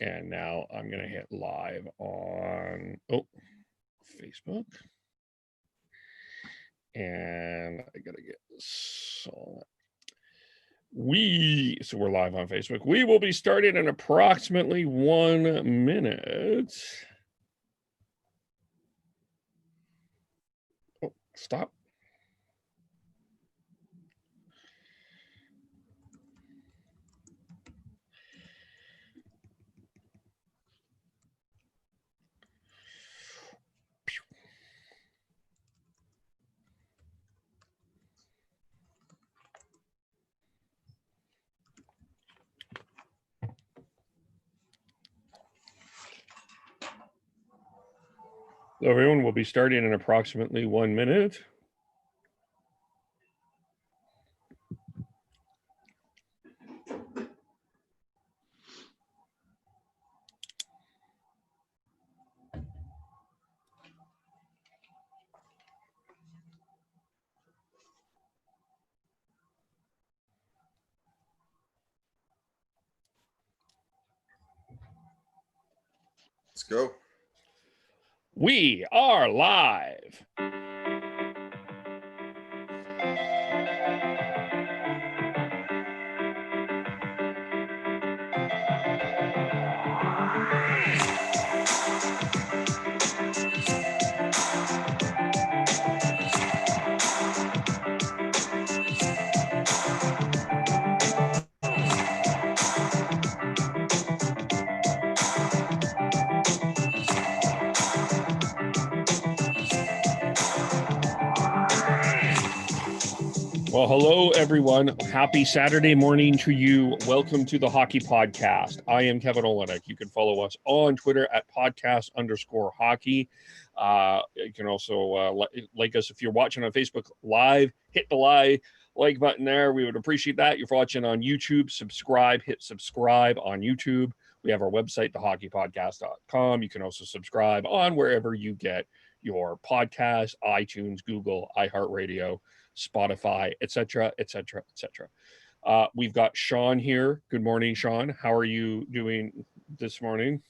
And now I'm going to hit live on Facebook. And I got to get so we're live on Facebook. We will be starting in approximately 1 minute. Oh, stop. So everyone will be starting in approximately 1 minute. Let's go. We are live. Well, hello, everyone. Happy Saturday morning to you. Welcome to the Hockey Podcast. I am Kevin Olenek. You can follow us on Twitter at podcast_hockey. You can also like us if you're watching on Facebook Live. Hit the like button there. We would appreciate that. If you're watching on YouTube, hit subscribe on YouTube. We have our website, thehockeypodcast.com. You can also subscribe on wherever you get your podcasts, iTunes, Google, iHeartRadio, Spotify, etc., etc., etc. We've got Sean here. Good morning, Sean. How are you doing this morning?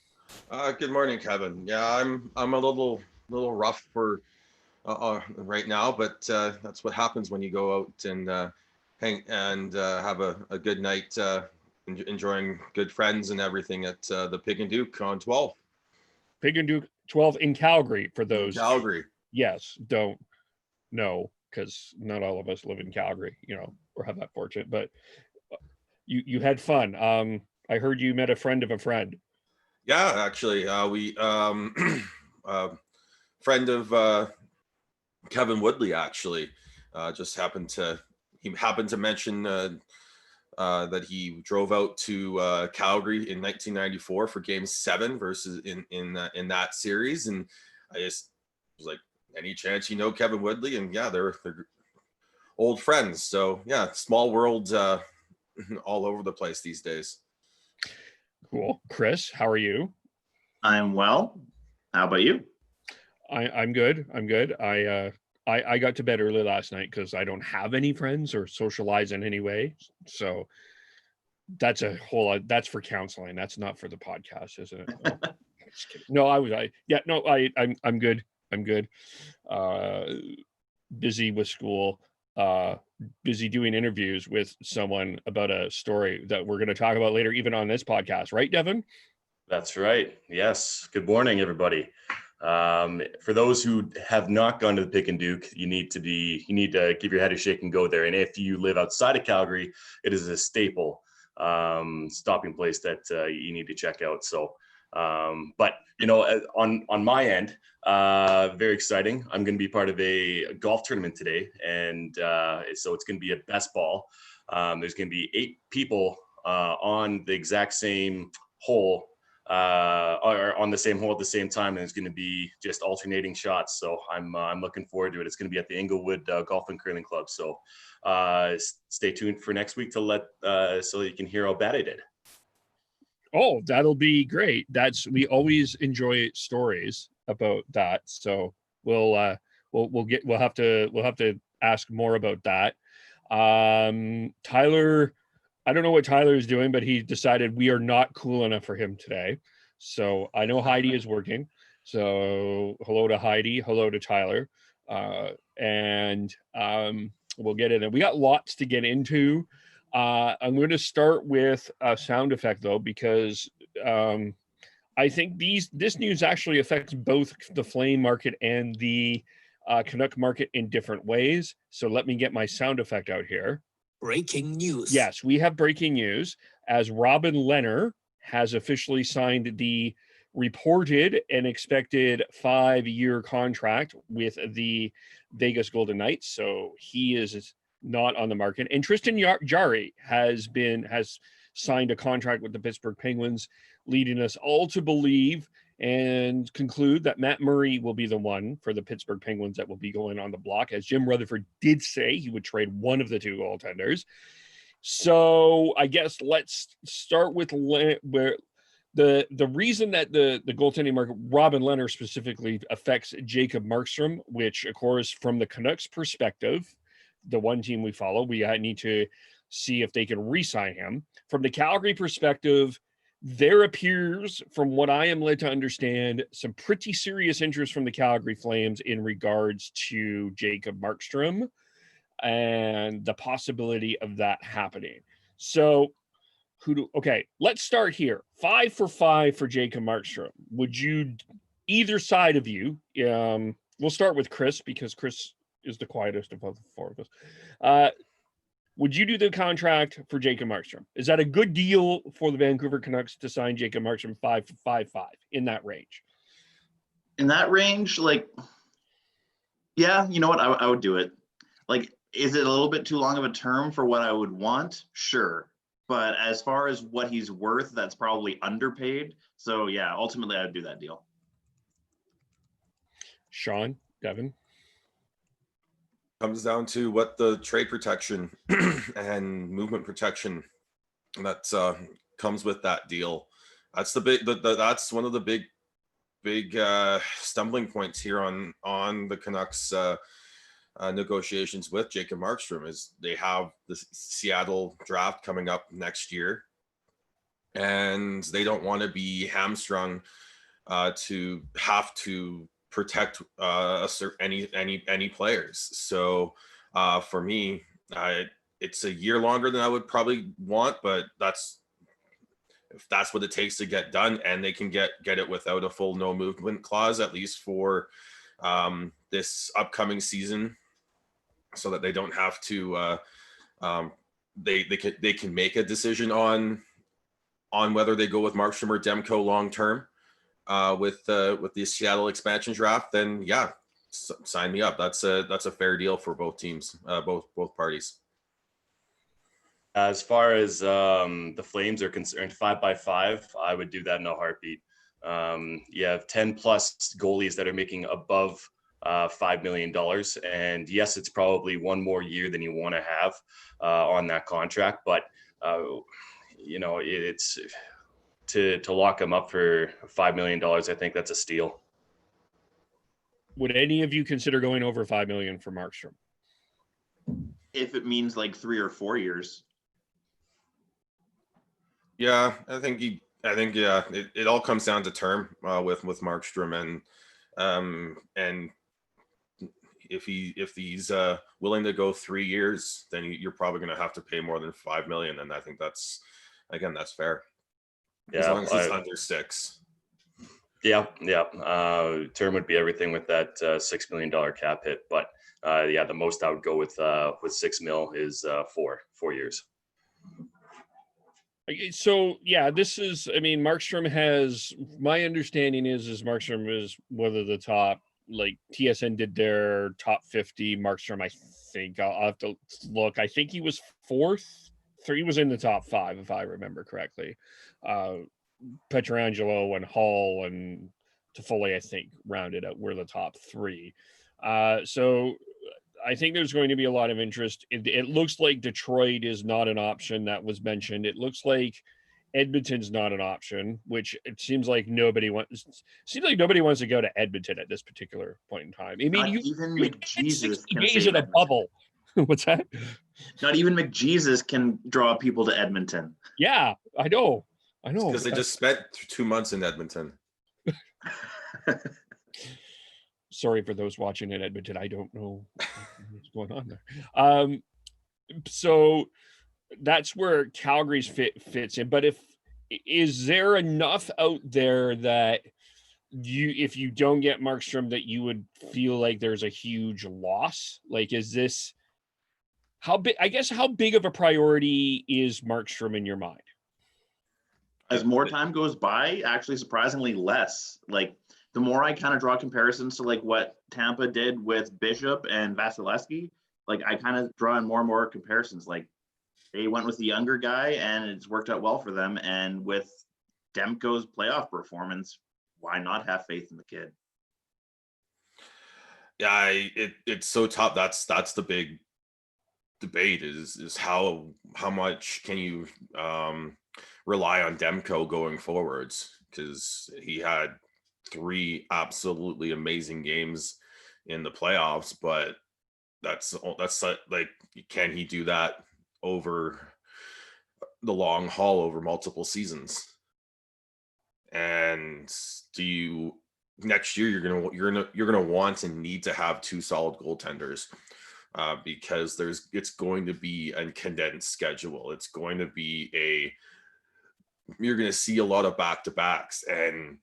Good morning, Kevin. Yeah, I'm a little rough for right now, but that's what happens when you go out and hang and have a good night, enjoying good friends and everything at the Pig and Duke on 12. Pig and Duke 12 in Calgary. For those in Calgary, yes, don't know, because not all of us live in Calgary, or have that fortune. But you had fun. I heard you met a friend of a friend. Yeah, actually, we friend of Kevin Woodley actually just happened to mention that he drove out to Calgary in 1994 for Game 7 versus in that series, and I just was like, any chance you know Kevin Woodley? And yeah, they're old friends. So yeah, small world all over the place these days. Cool. Chris, how are you? I'm well. How about you? I'm good. I got to bed early last night because I don't have any friends or socialize in any way. So that's that's for counseling. That's not for the podcast, isn't it? Oh, just kidding. No, I'm good. I'm good. Busy with school, busy doing interviews with someone about a story that we're going to talk about later, even on this podcast. Right, Devin? That's right. Yes. Good morning, everybody. For those who have not gone to the Pig and Duke, you need to give your head a shake and go there. And if you live outside of Calgary, it is a staple stopping place that you need to check out. So, but on my end, very exciting. I'm going to be part of a golf tournament today, and so it's going to be a best ball. There's going to be 8 people on the exact same hole. Are on the same hole at the same time, and it's going to be just alternating shots. So I'm looking forward to it. It's going to be at the Inglewood Golf and Curling Club. So stay tuned for next week so you can hear how bad I did. Oh, that'll be great. We always enjoy stories about that. So we'll have to ask more about that. Tyler I don't know what Tyler is doing, but he decided we are not cool enough for him today. So I know Heidi is working. So hello to Heidi. Hello to Tyler. And we'll get in. We got lots to get into. I'm going to start with a sound effect, though, because I think this news actually affects both the Flame market and the Canuck market in different ways. So let me get my sound effect out here. Breaking news. Yes, we have breaking news as Robin Lehner has officially signed the reported and expected 5-year contract with the Vegas Golden Knights. So he is not on the market. And Tristan Jarry has signed a contract with the Pittsburgh Penguins, leading us all to believe and conclude that Matt Murray will be the one for the Pittsburgh Penguins that will be going on the block, as Jim Rutherford did say he would trade one of the two goaltenders. So I guess let's start with where the reason that the goaltending market, Robin Lehner specifically, affects Jacob Markstrom, which of course from the Canucks perspective, the one team we follow, we need to see if they can re-sign him. From the Calgary perspective, there appears, from what I am led to understand, some pretty serious interest from the Calgary Flames in regards to Jacob Markstrom and the possibility of that happening. So okay, let's start here. 5 for 5 for Jacob Markstrom. Would you, either side of you, we'll start with Chris because Chris is the quietest of the four of us. Would you do the contract for Jacob Markstrom? Is that a good deal for the Vancouver Canucks to sign Jacob Markstrom 5 for 5 in that range? In that range, like, yeah, you know what? I would do it. Like, is it a little bit too long of a term for what I would want? Sure. But as far as what he's worth, that's probably underpaid. So yeah, ultimately I would do that deal. Sean, Devin? Comes down to what the trade protection and movement protection that comes with that deal. That's that's one of the big stumbling points here on the Canucks negotiations with Jacob Markstrom. Is they have the Seattle draft coming up next year, and they don't want to be hamstrung to have to protect any players. So for me, it's a year longer than I would probably want, but if that's what it takes to get done, and they can get it without a full no movement clause, at least for this upcoming season, so that they don't have to they can make a decision on whether they go with Markstrom or Demko long term with the Seattle expansion draft, then yeah, sign me up. That's a fair deal for both teams, both parties. As far as the Flames are concerned, 5 by 5, I would do that in a heartbeat. You have 10 plus goalies that are making above $5 million. And yes, it's probably one more year than you want to have on that contract, but it's to lock them up for $5 million. I think that's a steal. Would any of you consider going over $5 million for Markstrom? If it means like 3 or 4 years. Yeah, I think it all comes down to term with Markstrom, and if he's willing to go 3 years, then you're probably going to have to pay more than $5 million, and I think that's fair. Yeah, as long as it's under 6. Yeah. Term would be everything with that $6 million cap hit, but the most I would go with $6 million is 4 years. So yeah, Markstrom has, my understanding is Markstrom is one of the top, like TSN did their top 50. Markstrom, I think I'll have to look. I think he was 4th. He was in the top 5, if I remember correctly. Pietrangelo and Hall and Toffoli, I think, rounded out were the top 3. So I think there's going to be a lot of interest. It looks like Detroit is not an option that was mentioned. It looks like Edmonton's not an option, which it seems like nobody wants to go to Edmonton at this particular point in time. I mean, Even you McJesus 60 days in a bubble. What's that? Not even McJesus can draw people to Edmonton. Yeah, I know. Because they just spent 2 months in Edmonton. Sorry for those watching in Edmonton. I don't know what's going on there. So that's where Calgary's fits in. But is there enough out there that if you don't get Markstrom, that you would feel like there's a huge loss? Like, is this how big of a priority is Markstrom in your mind? As more time goes by, actually surprisingly less. Like, the more I kind of draw comparisons to like what Tampa did with Bishop and Vasilevsky, like I kind of draw in more and more comparisons. Like, they went with the younger guy and it's worked out well for them. And with Demko's playoff performance, why not have faith in the kid? Yeah, it's so tough. That's the big debate is how much can you rely on Demko going forwards, because he had 3 absolutely amazing games in the playoffs, but that's like, can he do that over the long haul over multiple seasons? And do you next year you're gonna want and need to have 2 solid goaltenders, because it's going to be a condensed schedule. It's going to be you're going to see a lot of back-to-backs and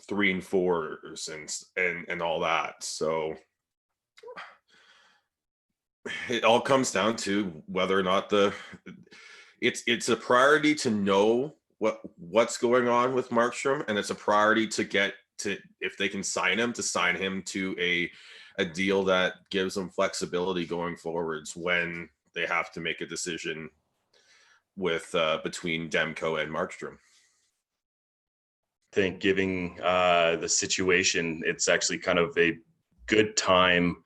3 and 4s and all that. So it all comes down to whether or not it's a priority to know what's going on with Markstrom, and it's a priority to get to, if they can sign him to a deal that gives them flexibility going forwards when they have to make a decision with between Demko and Markstrom. I think giving the situation, it's actually kind of a good time,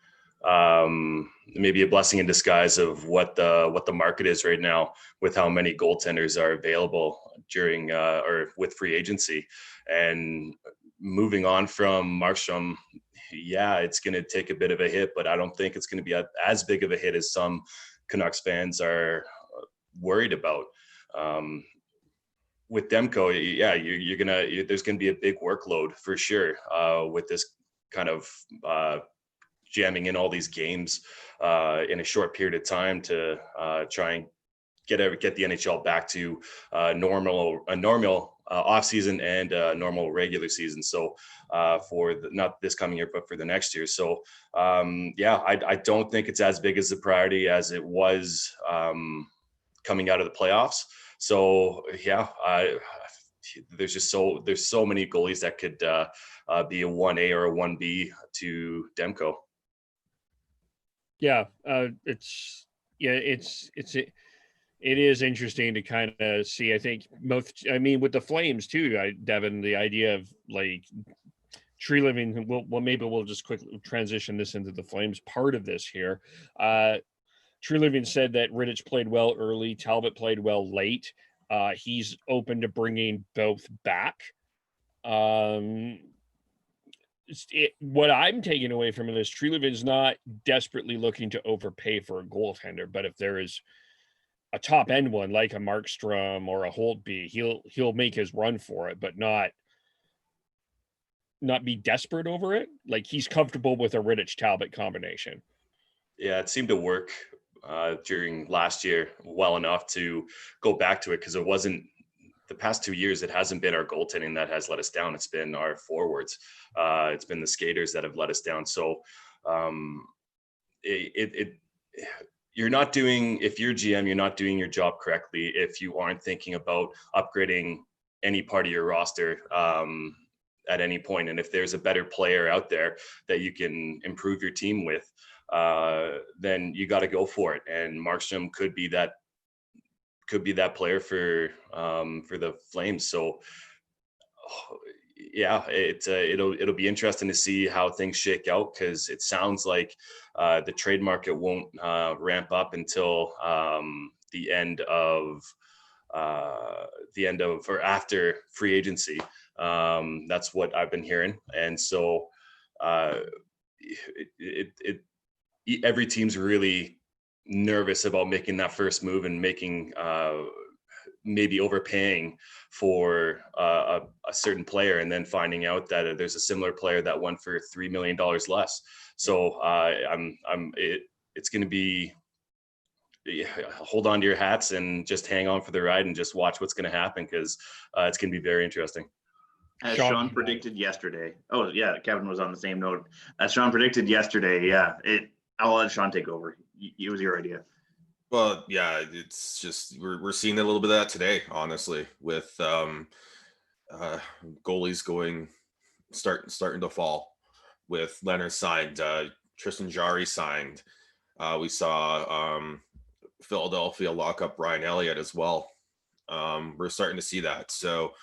maybe a blessing in disguise of what the market is right now, with how many goaltenders are available during or with free agency. And moving on from Markstrom, yeah, it's going to take a bit of a hit, but I don't think it's going to be as big of a hit as some Canucks fans are worried about. With Demko, yeah, there's gonna be a big workload for sure with this kind of jamming in all these games in a short period of time to try and get the NHL back to a normal off season and a normal regular season. So for not this coming year, but for the next year. So yeah, I don't think it's as big as a priority as it was coming out of the playoffs. So yeah, there's so many goalies that could be a 1A or a 1B to Demko. Yeah, it is interesting to kind of see. I think with the Flames too, Devin, the idea of like Treliving. Maybe we'll just quickly transition this into the Flames part of this here. Treliving said that Rittich played well early, Talbot played well late. He's open to bringing both back. What I'm taking away from it is Trelivin's not desperately looking to overpay for a goaltender, but if there is a top end one like a Markstrom or a Holtby, he'll make his run for it, but not be desperate over it. Like, he's comfortable with a Rittich Talbot combination. Yeah, it seemed to work during last year well enough to go back to it, because it wasn't the past 2 years. It hasn't been our goaltending that has let us down. It's been our forwards. It's been the skaters that have let us down. So you're not doing, if you're GM, you're not doing your job correctly if you aren't thinking about upgrading any part of your roster at any point. And if there's a better player out there that you can improve your team with, then you got to go for it. And Markstrom could be that player for the Flames. So yeah, it'll be interesting to see how things shake out, because it sounds like the trade market won't ramp up until the end of or after free agency. That's what I've been hearing. And so every team's really nervous about making that first move and making maybe overpaying for a certain player, and then finding out that there's a similar player that went for $3 million less. So it's going to be, hold on to your hats and just hang on for the ride and just watch what's going to happen, because it's going to be very interesting. As Sean predicted yesterday. Oh yeah, Kevin was on the same note. As Sean predicted yesterday, yeah. I'll let Sean take over. It was your idea. Well, yeah, it's just we're seeing a little bit of that today, honestly, with goalies starting to fall. With Leonard signed, Tristan Jarry signed. We saw Philadelphia lock up Ryan Elliott as well. We're starting to see that. So,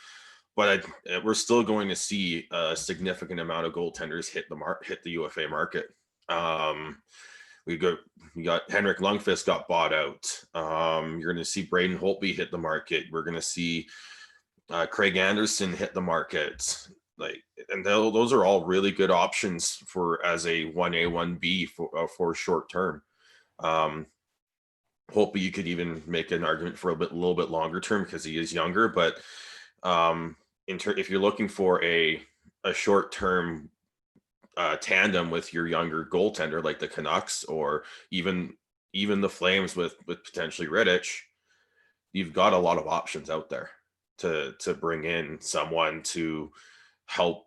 but we're still going to see a significant amount of goaltenders hit the UFA market. We got Henrik Lundqvist got bought out. You're going to see Braden Holtby hit the market. We're going to see Craig Anderson hit the market. And those are all really good options for as a 1A 1B for short term. Holtby, you could even make an argument for a little bit longer term because he is younger. But if you're looking for a short term tandem with your younger goaltender like the Canucks or even the Flames with potentially Rittich, you've got a lot of options out there to bring in someone to help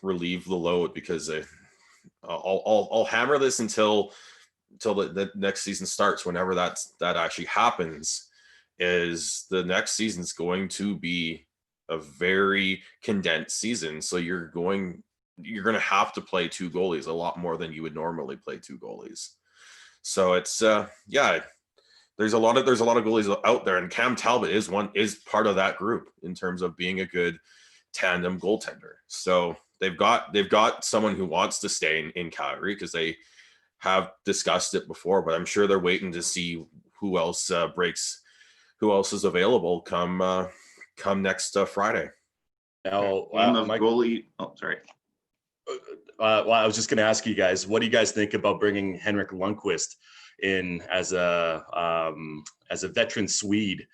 relieve the load, because I'll hammer this until the next season starts, whenever that actually happens. Is the next season's going to be a very condensed season, so you're going to have to play two goalies a lot more than you would normally play two goalies. So it's there's a lot of goalies out there, and Cam Talbot is part of that group in terms of being a good tandem goaltender. So they've got someone who wants to stay in Calgary because they have discussed it before, but I'm sure they're waiting to see who else is available come next Friday. Now, goalie. Oh, sorry. Well, I was just going to ask you guys, what do you guys think about bringing Henrik Lundqvist in as a veteran Swede?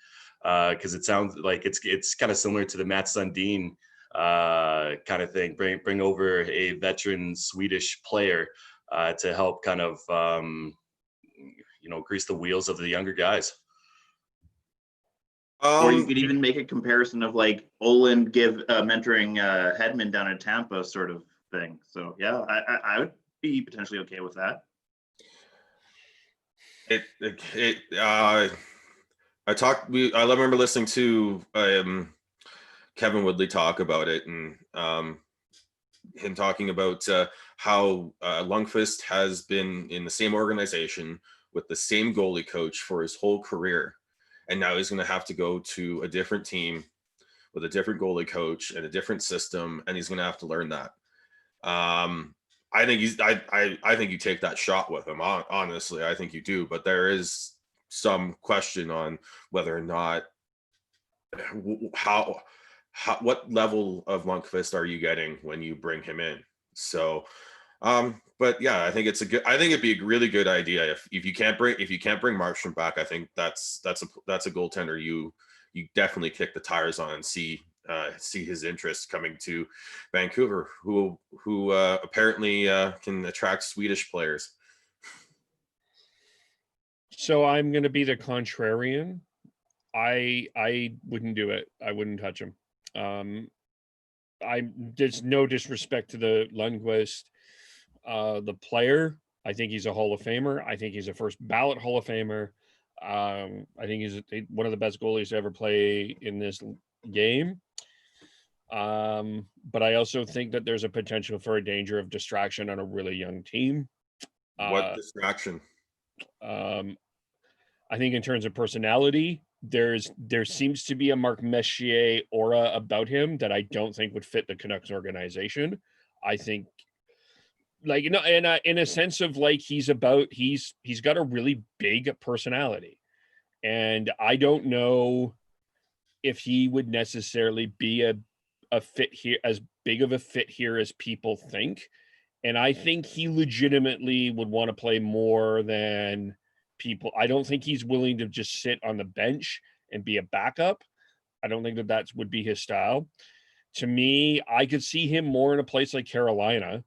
Because it sounds like it's kind of similar to the Matt Sundin kind of thing. Bring over a veteran Swedish player to help kind of grease the wheels of the younger guys. Or you could even make a comparison of like Olin mentoring Hedman down in Tampa sort of thing. So yeah, I would be potentially okay with that. I remember listening to Kevin Woodley talk about it, and him talking about how Lundqvist has been in the same organization with the same goalie coach for his whole career. And now he's going to have to go to a different team with a different goalie coach and a different system, and he's going to have to learn that. I think you take that shot with him. Honestly, I think you do. But there is some question on whether or not what level of Lundqvist are you getting when you bring him in? So, but yeah, I think it'd be a really good idea if you can't bring Markstrom back. I think that's a goaltender you definitely kick the tires on and see his interest coming to Vancouver, who apparently can attract Swedish players. So I'm going to be the contrarian. I wouldn't do it. I wouldn't touch him. There's no disrespect to the Lundqvist, the player. I think he's a Hall of Famer. I think he's a first ballot Hall of Famer. I think he's one of the best goalies to ever play in this game. But I also think that there's a potential for a danger of distraction on a really young team. What distraction? I think in terms of personality, there seems to be a Mark Messier aura about him that I don't think would fit the Canucks organization. I think, like, you know, in a sense of like he's got a really big personality, and I don't know if he would necessarily be a fit here, as big of a fit here as people think. And I think he legitimately would want to play more than people. I don't think he's willing to just sit on the bench and be a backup. I don't think that would be his style. To me, I could see him more in a place like Carolina,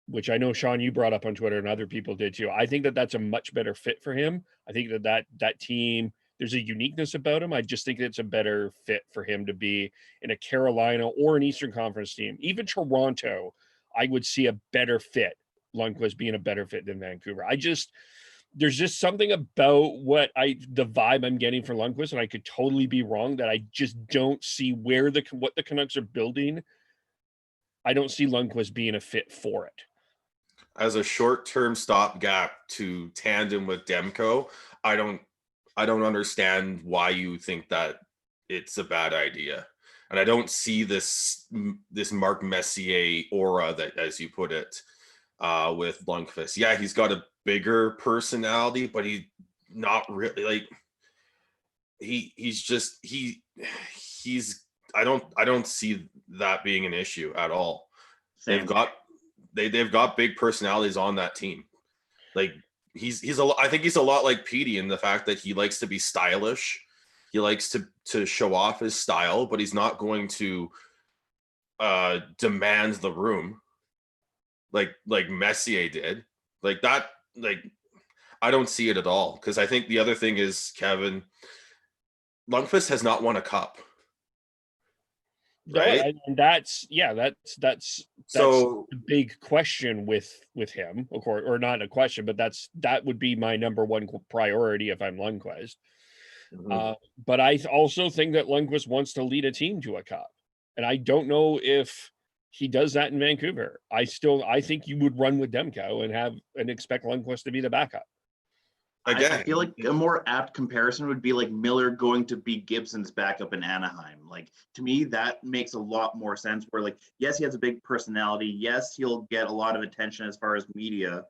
which I know, Sean, you brought up on Twitter and other people did too. I think that's a much better fit for him. I think that team, there's a uniqueness about him. I just think it's a better fit for him to be in a Carolina or an Eastern Conference team. Even Toronto, I would see a better fit. Lundqvist being a better fit than Vancouver. There's just something about the vibe I'm getting from Lundqvist, and I could totally be wrong, that I just don't see what the Canucks are building. I don't see Lundqvist being a fit for it. As a short-term stopgap to tandem with Demko, I don't understand why you think that it's a bad idea. And I don't see this Mark Messier aura, that, as you put it, with Lundqvist. Yeah, he's got a bigger personality, but he not really like he's I don't see that being an issue at all. Same. They've got big personalities on that team. Like I think he's a lot like Petey in the fact that he likes to be stylish. He likes to show off his style, but he's not going to demand the room like Messier did. Like that, like I don't see it at all. Because I think the other thing is, Kevin, Lundqvist has not won a cup. Right. And that's so the big question with him, of course, or not a question, but that would be my number one priority if I'm Lundqvist. mhm. But I also think that Lundqvist wants to lead a team to a cup, and I don't know if he does that in Vancouver. I think you would run with Demko and expect Lundqvist to be the backup. Again, I feel like a more apt comparison would be like Miller going to be Gibson's backup in Anaheim. Like, to me, that makes a lot more sense, where like, yes, he has a big personality. Yes, he'll get a lot of attention as far as media,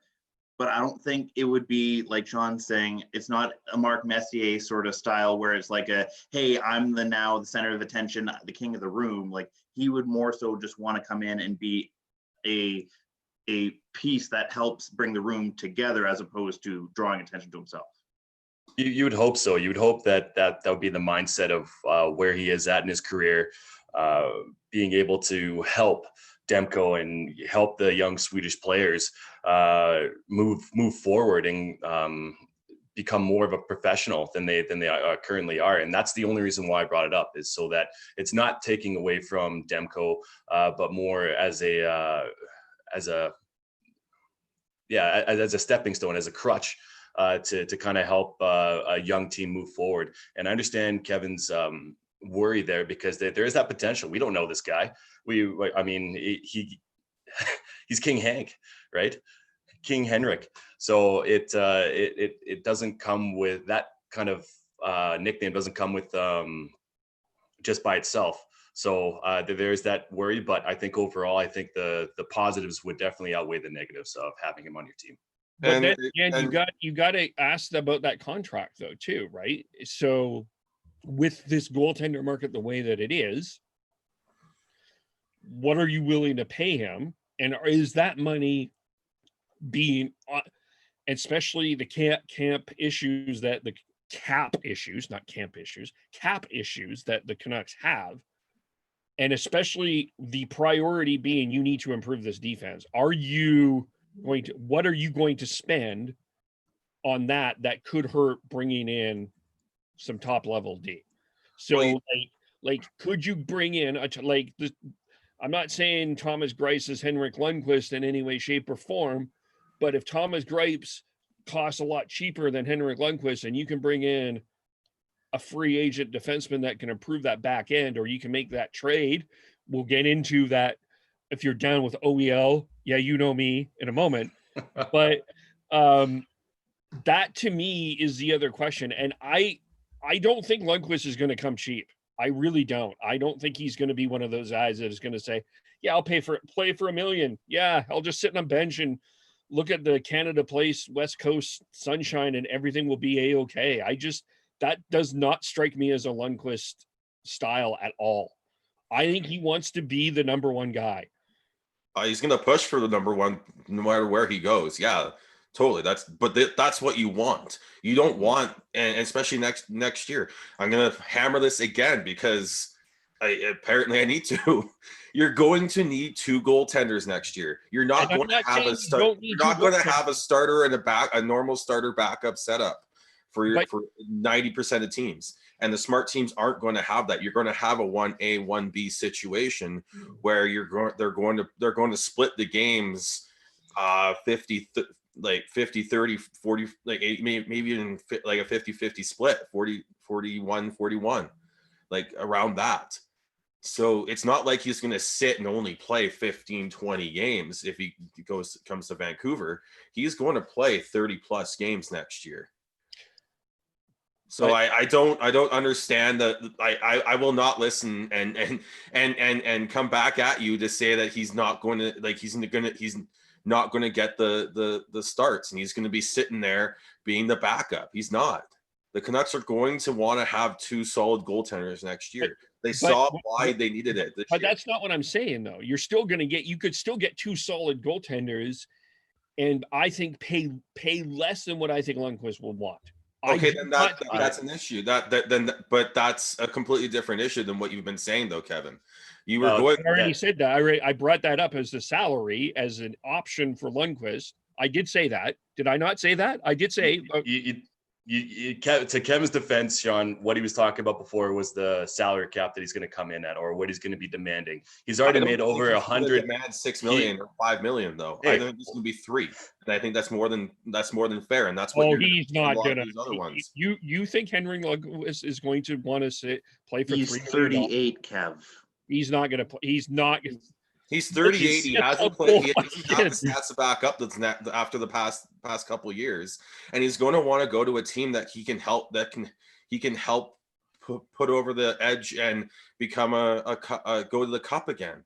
but I don't think it would be like Sean's saying, it's not a Mark Messier sort of style where it's like hey, I'm the center of attention, the king of the room. Like, he would more so just want to come in and be a piece that helps bring the room together, as opposed to drawing attention to himself. You would hope so. You would hope that would be the mindset of where he is at in his career, being able to help Demko and help the young Swedish players move forward and become more of a professional than they currently are. And that's the only reason why I brought it up, is so that it's not taking away from Demko, but more as a stepping stone, as a crutch, to kind of help a young team move forward. And I understand Kevin's worry there, because there is that potential. We don't know this guy. He's King Hank, right? King Henrik. So it doesn't come with that kind of nickname. Doesn't come with just by itself. So there's that worry, but I think overall, I think the positives would definitely outweigh the negatives of having him on your team. But then again, you got to ask about that contract though too, right? So with this goaltender market the way that it is, what are you willing to pay him, and is that money being, especially the cap issues that the Canucks have? And especially the priority being, you need to improve this defense. What are you going to spend on that could hurt bringing in some top level D? So could you bring in I'm not saying Thomas Greiss is Henrik Lundqvist in any way, shape, or form, but if Thomas Greiss costs a lot cheaper than Henrik Lundqvist, and you can bring in a free agent defenseman that can improve that back end, or you can make that trade. We'll get into that if you're down with OEL. Yeah, you know me in a moment. But that to me is the other question. And I don't think Lundqvist is going to come cheap. I really don't. I don't think he's going to be one of those guys that is going to say, yeah, I'll play for $1 million. Yeah, I'll just sit on a bench and look at the Canada Place, West Coast sunshine, and everything will be A-okay. That does not strike me as a Lundqvist style at all. I think he wants to be the number one guy. He's going to push for the number one no matter where he goes. Yeah, Totally. That's what you want. You don't want, and especially next year. I'm gonna hammer this again because apparently I need to. You're going to need 2 goaltenders next year. You're not going to have a start. You're not going to have a starter and a normal starter backup setup for 90% of teams. And the smart teams aren't going to have that. You're going to have a 1A, 1B situation where they're going to split the games 50 30 40, like maybe even like a 50-50 split, 40 41 41, like around that. So it's not like he's going to sit and only play 15-20 games. If he comes to Vancouver, he's going to play 30 plus games next year. So I don't understand that. I will not listen and come back at you to say that he's not going to, like, he's not going to get the starts, and he's going to be sitting there being the backup. He's not. The Canucks are going to want to have 2 solid goaltenders next year. They saw why they needed it this year. That's not what I'm saying, though. You could still get 2 solid goaltenders, and I think pay less than what I think Lundqvist will want. Okay, then that's an issue. But that's a completely different issue than what you've been saying, though, Kevin. You were going. I already said that. I brought that up as the salary as an option for Lundqvist. I did say that. Did I not say that? I did say. To Kevin's defense, Sean, what he was talking about before was the salary cap that he's going to come in at, or what he's going to be demanding. He's already made over 100. Demand $6 million or $5 million, though. I think it's going to be 3, and I think that's more than fair, and that's what. He's not going to. Other ones. You think Henrik Lundqvist is going to want to play for? He's 38, Kev. He's not going to play. He's not. He's 38. He hasn't played. He doesn't have the stats to back up that's after the past couple of years, and he's going to want to go to a team that he can help. He can help put over the edge and become a go to the cup again.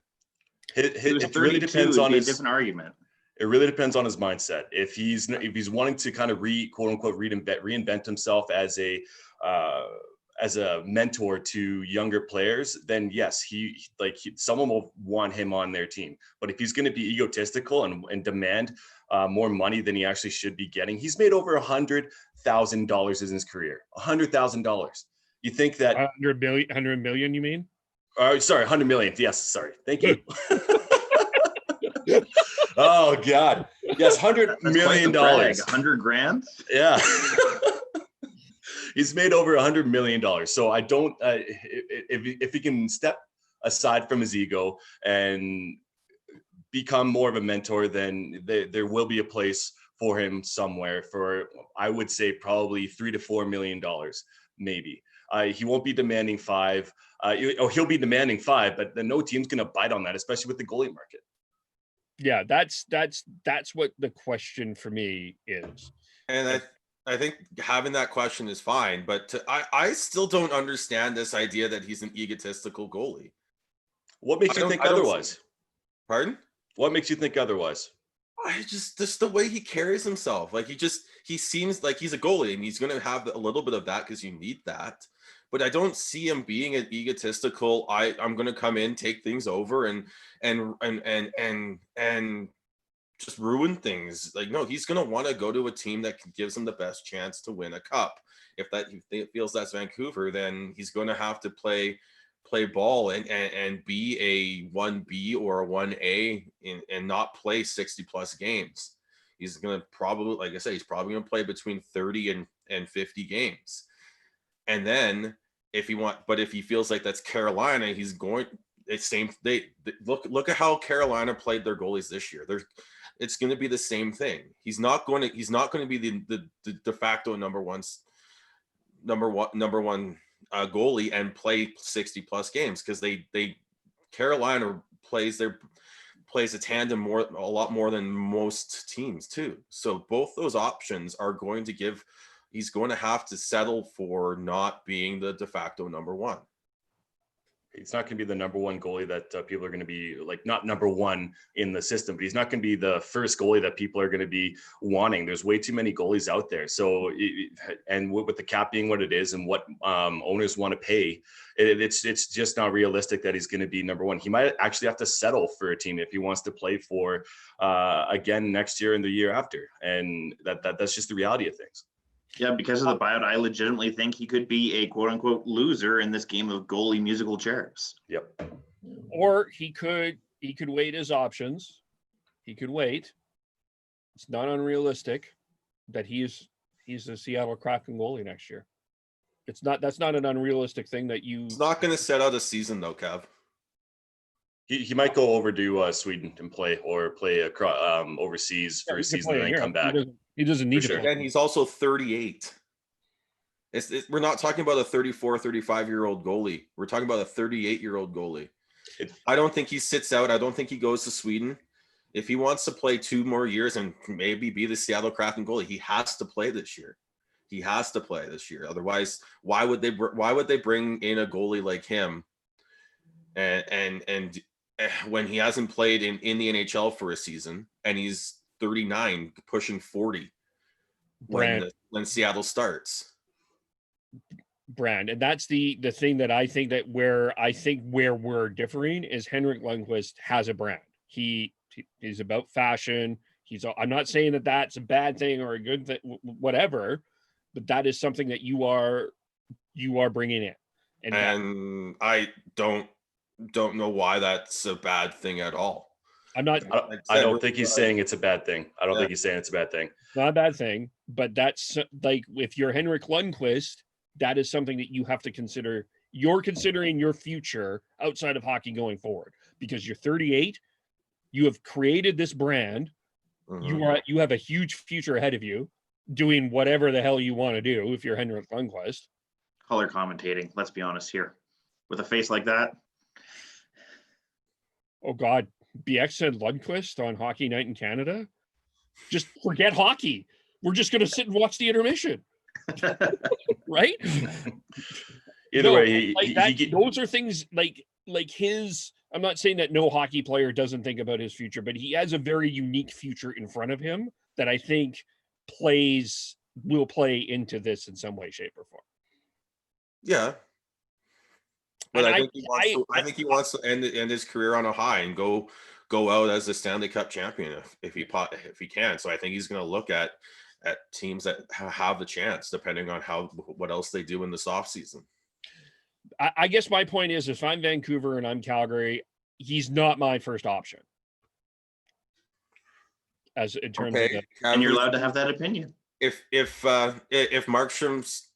It really depends on his different argument. It really depends on his mindset. If he's wanting to kind of quote unquote reinvent himself as a mentor to younger players, then yes, someone will want him on their team. But if he's going to be egotistical and demand more money than he actually should be getting, he's made over $100,000 in his career. $100,000. You think that 100 million? You mean? Sorry, 100 million. Yes, sorry. Thank you. Oh God. Yes, $100 million. 100 grand. Yeah. He's made over $100 million. So I don't, if he can step aside from his ego and become more of a mentor, then there will be a place for him somewhere for, I would say, probably $3 to $4 million, maybe. He won't be demanding 5. He'll be demanding 5, but then no team's going to bite on that, especially with the goalie market. Yeah, that's what the question for me is. And I think having that question is fine, but I still don't understand this idea that he's an egotistical goalie. What makes you think otherwise? Pardon? What makes you think otherwise? Just the way he carries himself. Like he seems like he's a goalie, and he's going to have a little bit of that because you need that. But I don't see him being an egotistical. I'm going to come in, take things over, and just ruin things. Like, no, he's going to want to go to a team that gives him the best chance to win a cup. If he feels that's Vancouver, then he's going to have to play ball and be a 1B or a 1A and not play 60 plus games. He's going to probably, like I say, he's probably going to play between 30 and 50 games. And then if he feels like that's Carolina, he's going, it's same. Look at how Carolina played their goalies this year. It's going to be the same thing. He's not going to be the de facto number one goalie and play 60 plus games, because Carolina plays a tandem a lot more than most teams too. So both those options are going to he's going to have to settle for not being the de facto number one. He's not going to be the number one goalie that people are going to be like, not number one in the system, but he's not going to be the first goalie that people are going to be wanting. There's way too many goalies out there. So, and with the cap being what it is and what owners want to pay, it's just not realistic that he's going to be number one. He might actually have to settle for a team if he wants to play for again next year and the year after. And that's just the reality of things. Yeah, because of the buyout, I legitimately think he could be a quote unquote loser in this game of goalie musical chairs. Yep. Or he could wait his options. He could wait. It's not unrealistic that he's the Seattle Kraken goalie next year. That's not an unrealistic thing that you. It's not going to set out a season though, Kev. He might go over to Sweden and play overseas for a season and then come back. He doesn't need sure. to play. And he's also 38. We're not talking about a 34, 35-year-old goalie. We're talking about a 38-year-old goalie. I don't think he sits out. I don't think he goes to Sweden. If he wants to play 2 more years and maybe be the Seattle Kraken goalie, he has to play this year. He has to play this year. Otherwise, why would they bring in a goalie like him? And when he hasn't played in the NHL for a season and he's 39, pushing 40 when Seattle starts. Brand, and that's the thing that I think that where we're differing is Henrik Lundqvist has a brand. He's about fashion. I'm not saying that that's a bad thing or a good thing, whatever, but that is something that you are bringing in. And I don't know why that's a bad thing at all. I don't think he's saying it's a bad thing. I don't think he's saying it's a bad thing. Not a bad thing, but that's like, if you're Henrik Lundqvist, that is something that you have to consider. You're considering your future outside of hockey going forward because you're 38. You have created this brand. Mm-hmm. You have a huge future ahead of you doing whatever the hell you want to do if you're Henrik Lundqvist. Color commentating, let's be honest here. With a face like that. Oh, God. BX said Lundqvist on Hockey Night in Canada. Just forget hockey. We're just going to sit and watch the intermission. Right? Either way, those are things like his. I'm not saying that no hockey player doesn't think about his future, but he has a very unique future in front of him that I think will play into this in some way, shape, or form. Yeah. But I think he wants to end his career on a high and go out as a Stanley Cup champion if he can. So I think he's going to look at teams that have the chance, depending on what else they do in this offseason. I guess my point is, if I'm Vancouver and I'm Calgary, he's not my first option. As in terms of and you're allowed to have that opinion. If Markstrom's.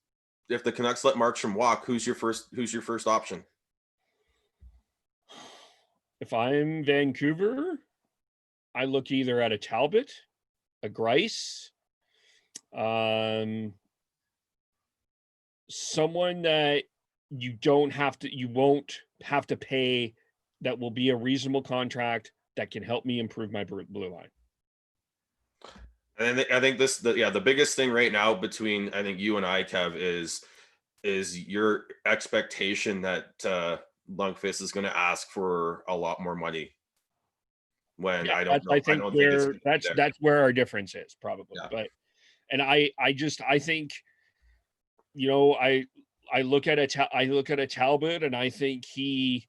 If the Canucks let Markstrom walk, who's your first option? If I'm Vancouver, I look either at a Talbot, a Greiss, someone that you won't have to pay, that will be a reasonable contract that can help me improve my blue line. And I think the biggest thing right now between you and I, Kev, is your expectation that Lundqvist is going to ask for a lot more money. When I don't know. I think that's where our difference is probably. Yeah. But I think, I look at a Talbot and I think he's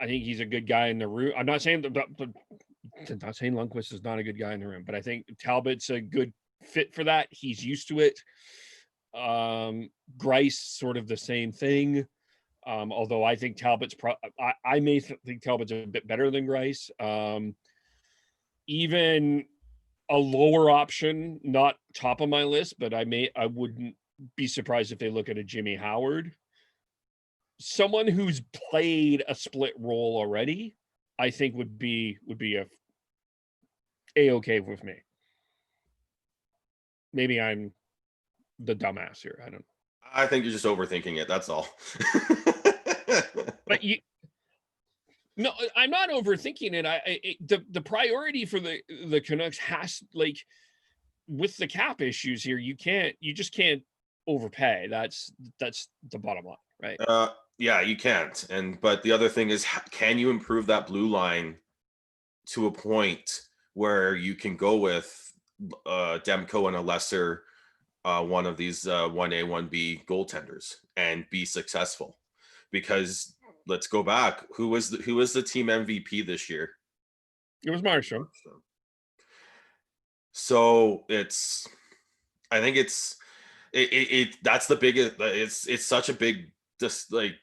a good guy in the room. I'm not saying Lundqvist is not a good guy in the room, but I think Talbot's a good fit for that. He's used to it. Greiss, sort of the same thing. Although I think Talbot's I may think Talbot's a bit better than Greiss. Even a lower option, not top of my list, but I wouldn't be surprised if they look at a Jimmy Howard. Someone who's played a split role already, I think would be a-okay with me. Maybe I'm the dumbass here. I don't know. I think you're just overthinking it. That's all. But no, I'm not overthinking it. The priority for the Canucks has, like, with the cap issues here, you just can't overpay. That's the bottom line. right? Yeah, you can't. But the other thing is, can you improve that blue line to a point where you can go with Demko and a lesser one of these 1A, 1B goaltenders and be successful? Because let's go back. Who was the team MVP this year? It was Markstrom. So I think that's the biggest. It's such a big, just like,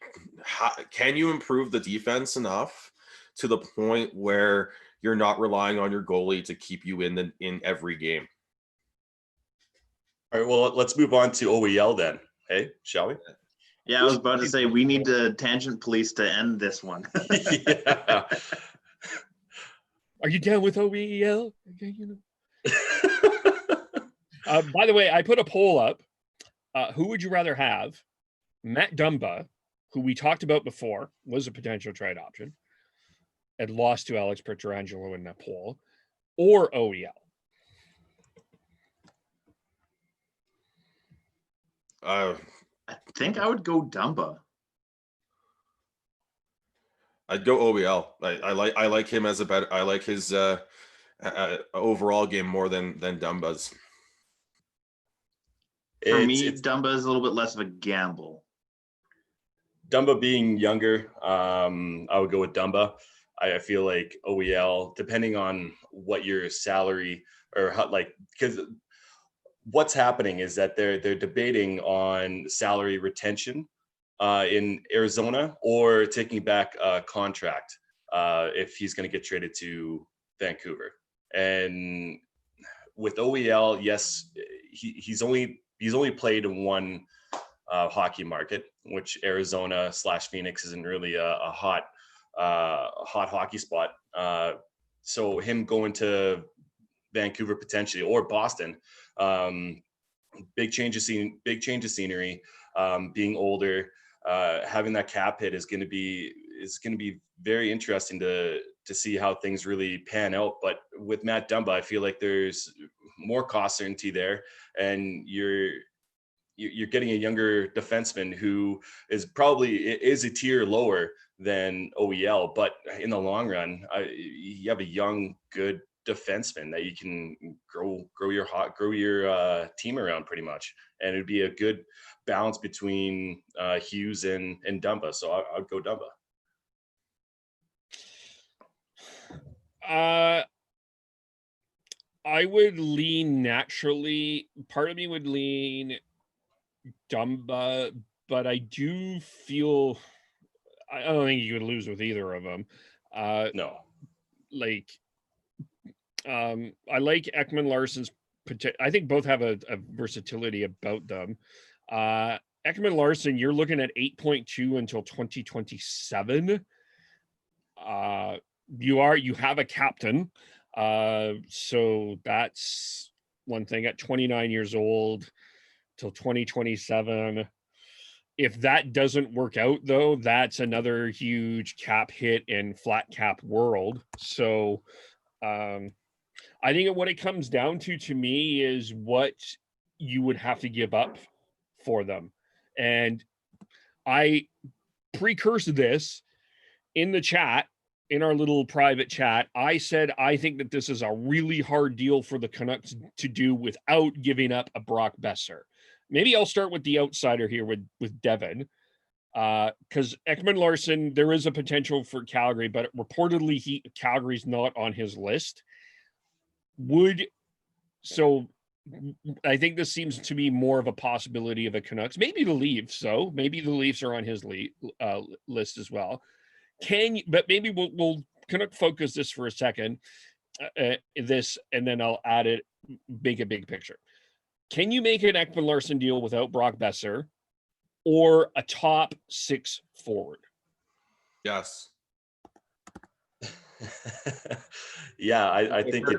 can you improve the defense enough to the point where you're not relying on your goalie to keep you in every game? All right, well, let's move on to OEL then. Hey, shall we? Yeah, I was about to say we need to tangent police to end this one. Yeah. Are you down with OEL? Okay, by the way, I put a poll up. Who would you rather have? Matt Dumba, who we talked about before, was a potential trade option, and lost to Alex Pietrangelo in that poll, or OEL? I think I would go Dumba. I'd go OEL. I like him as a better. I like his overall game more than Dumba's. For me, Dumba is a little bit less of a gamble. Dumba being younger, I would go with Dumba. I feel like OEL, depending on what your salary or how, like, because what's happening is that they're debating on salary retention in Arizona or taking back a contract if he's going to get traded to Vancouver. And with OEL, yes, he's only played in one hockey market, which Arizona / Phoenix isn't really a hot hockey spot. So him going to Vancouver potentially, or Boston, big change of scenery, being older, having that cap hit is going to be very interesting to see how things really pan out. But with Matt Dumba, I feel like there's more cost certainty there, and you're getting a younger defenseman who is a tier lower than OEL, but in the long run, you have a young, good defenseman that you can grow your team around pretty much, and it'd be a good balance between Hughes and Dumba. So I'd go Dumba. I would lean naturally. Part of me would lean Dumba, but I do feel I don't think you could lose with either of them. No. Like, I like Ekman Larsson's. I think both have a versatility about them. Ekman Larsson, you're looking at 8.2 until 2027. You have a captain. So that's one thing. At 29 years old till 2027. If that doesn't work out, though, that's another huge cap hit in flat cap world. So I think what it comes down to me is what you would have to give up for them. And I precursed this in the chat, in our little private chat. I said, I think that this is a really hard deal for the Canucks to do without giving up a Brock Boeser. Maybe I'll start with the outsider here with Devin, because Ekman Larsson, there is a potential for Calgary, but reportedly Calgary's not on his list. So I think this seems to be more of a possibility of a Canucks, maybe the Leafs. So maybe the Leafs are on his list as well. But maybe we'll Canuck focus this for a second, and then I'll add it, make a big picture. Can you make an Ekman Larsson deal without Brock Boeser or a top 6 forward? Yes. Yeah, I think you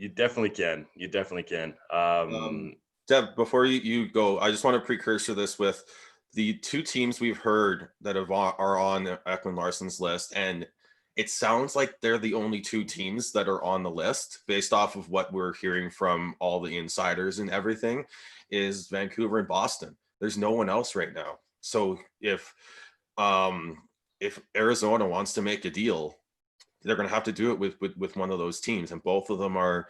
definitely can. You definitely can. Dev, before you go, I just want to precursor this with the two teams we've heard that are on Ekman Larsson's list, and it sounds like they're the only two teams that are on the list based off of what we're hearing from all the insiders and everything, is Vancouver and Boston. There's no one else right now. So if Arizona wants to make a deal, they're going to have to do it with one of those teams, and both of them are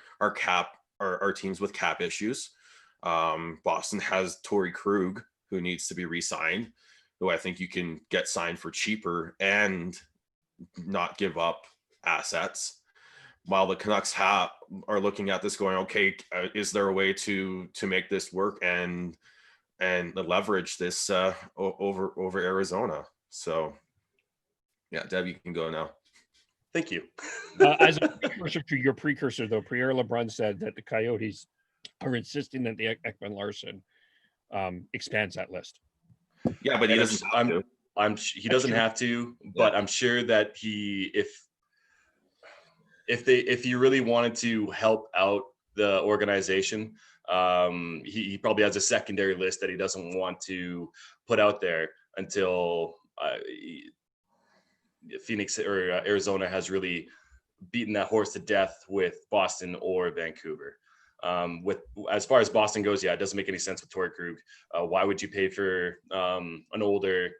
teams with cap issues. Boston has Torrey Krug, who needs to be re-signed, who I think you can get signed for cheaper and not give up assets. While the Canucks are looking at this going, okay, is there a way to make this work and leverage this over Arizona? So yeah, Deb, you can go now. Thank you. As a precursor to your precursor, though, Pierre LeBrun said that the Coyotes are insisting that the Ekman-Larsson expands that list. Yeah, but he doesn't have to. He doesn't have to, but I'm sure that if he really wanted to help out the organization, he probably has a secondary list that he doesn't want to put out there until Phoenix or Arizona has really beaten that horse to death with Boston or Vancouver. With as far as Boston goes, yeah, it doesn't make any sense with Torrey Krug. Why would you pay for an older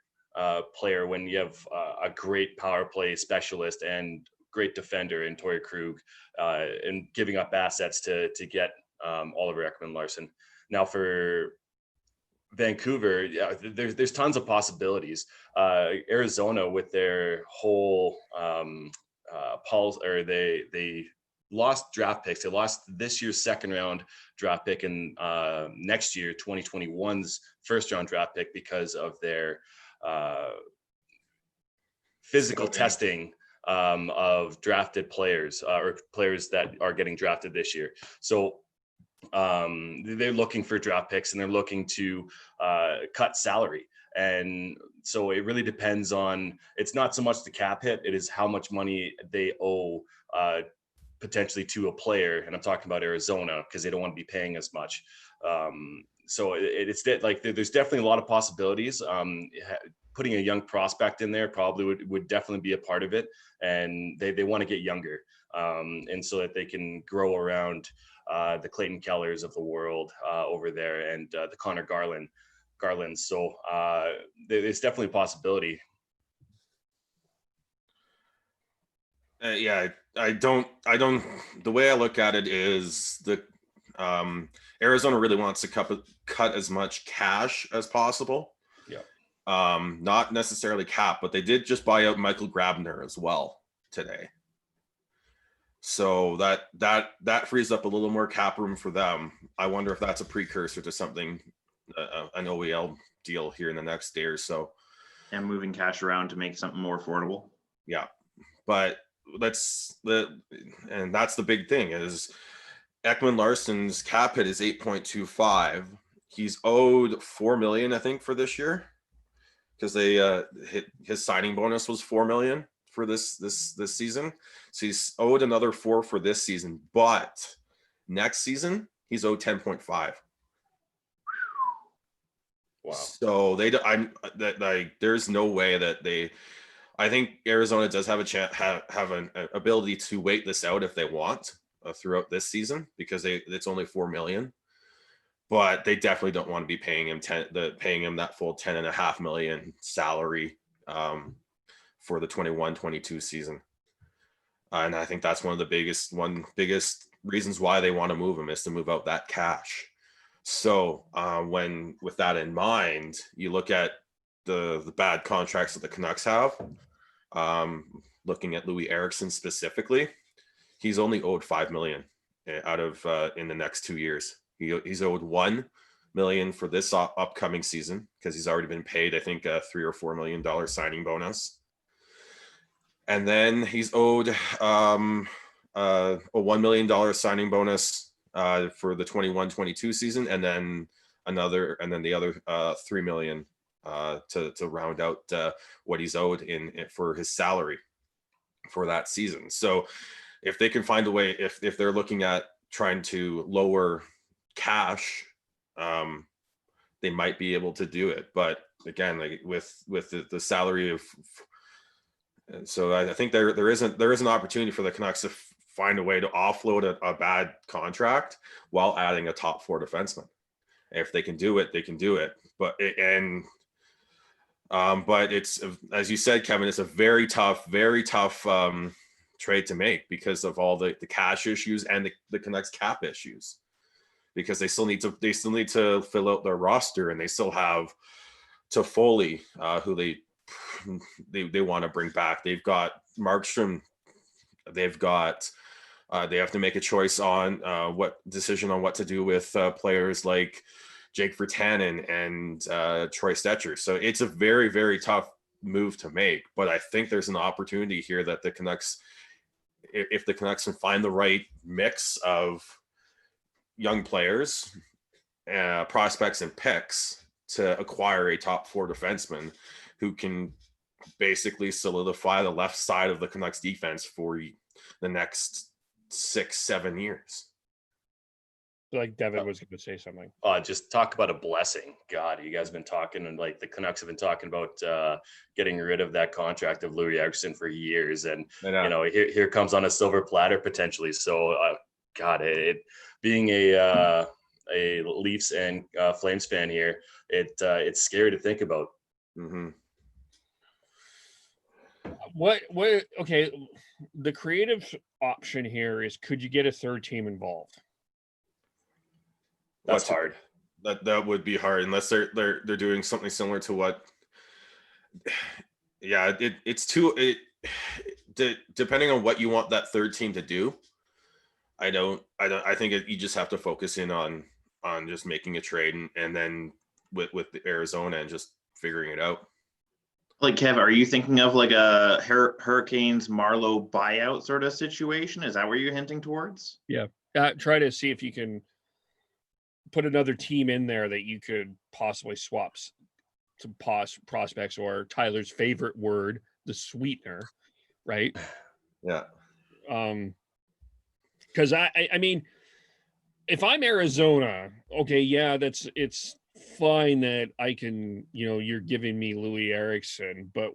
player when you have a great power play specialist and great defender in Torrey Krug, and giving up assets to get Oliver Ekman-Larsson? Now for Vancouver, yeah, there's tons of possibilities. Arizona with their whole they lost draft picks. They lost this year's second round draft pick and next year 2021's first round draft pick because of their physical testing of drafted players or players that are getting drafted this year. So they're looking for draft picks and they're looking to cut salary. And so it really depends on, it's not so much the cap hit, it is how much money they owe potentially to a player. And I'm talking about Arizona because they don't want to be paying as much. So it's like, there's definitely a lot of possibilities. Putting a young prospect in there probably would definitely be a part of it. And they want to get younger. And so that they can grow around the Clayton Kellers of the world over there and the Connor Garland. So there's definitely a possibility. Yeah, I don't, the way I look at it is the Arizona really wants to cut as much cash as possible. Yeah. Not necessarily cap, but they did just buy out Michael Grabner as well today. So that frees up a little more cap room for them. I wonder if that's a precursor to something, an OEL deal here in the next day or so. And moving cash around to make something more affordable. Yeah, but that's the big thing is Ekman-Larsson's cap hit is 8.25. He's owed $4 million, I think, for this year, because they his signing bonus was $4 million for this season. So he's owed another 4 for this season, but next season he's owed 10.5. Wow. So there's no way that I think Arizona does have a chance, have an ability to wait this out if they want throughout this season, because it's only $4 million, but they definitely don't want to be paying him that full $10.5 million salary for the 21-22 season. And I think that's one of the biggest reasons why they want to move him, is to move out that cash. So with that in mind, you look at the bad contracts that the Canucks have, looking at Louis Eriksson specifically, he's only owed $5 million out of in the next 2 years. He's owed $1 million for this upcoming season because he's already been paid, I think, a $3 or $4 million signing bonus. And then he's owed a $1 million signing bonus for the 21-22 season, and then the other $3 million to round out what he's owed for his salary for that season. So if they can find a way, if they're looking at trying to lower cash, they might be able to do it. But again, like with the salary of, so I think there is an opportunity for the Canucks to find a way to offload a bad contract while adding a top 4 defenseman. If they can do it, they can do it. But and But it's, as you said, Kevin, it's a very tough trade to make because of all the cash issues and the Canucks cap issues. Because they still need to fill out their roster, and they still have Toffoli, who they want to bring back. They've got Markstrom. They've got they have to make a choice on what to do with players like Jake Virtanen and Troy Stetcher. So it's a very, very tough move to make. But I think there's an opportunity here that the Canucks, if the Canucks can find the right mix of young players, prospects, and picks to acquire a top 4 defenseman who can basically solidify the left side of the Canucks defense for the next 6-7 years. Like Devin was going to say something. Just talk about a blessing. God, you guys have been talking, and like the Canucks have been talking about getting rid of that contract of Louis Eriksson for years. And, here comes on a silver platter potentially. So, God, being a Leafs and Flames fan here, it's scary to think about. Mm-hmm. Okay, the creative option here is, could you get a third team involved? That's hard. That would be hard unless they're doing something similar to what. Yeah, depending on what you want that third team to do. I think you just have to focus in on just making a trade and then with Arizona and just figuring it out. Like, Kev, are you thinking of like a Hurricanes Marleau buyout sort of situation? Is that where you're hinting towards? Yeah. Try to see if you can put another team in there that you could possibly swap to prospects, or Tyler's favorite word, the sweetener, right? Yeah. Because I mean, if I'm Arizona, okay, yeah, it's fine that I can, you're giving me Louis Eriksson, but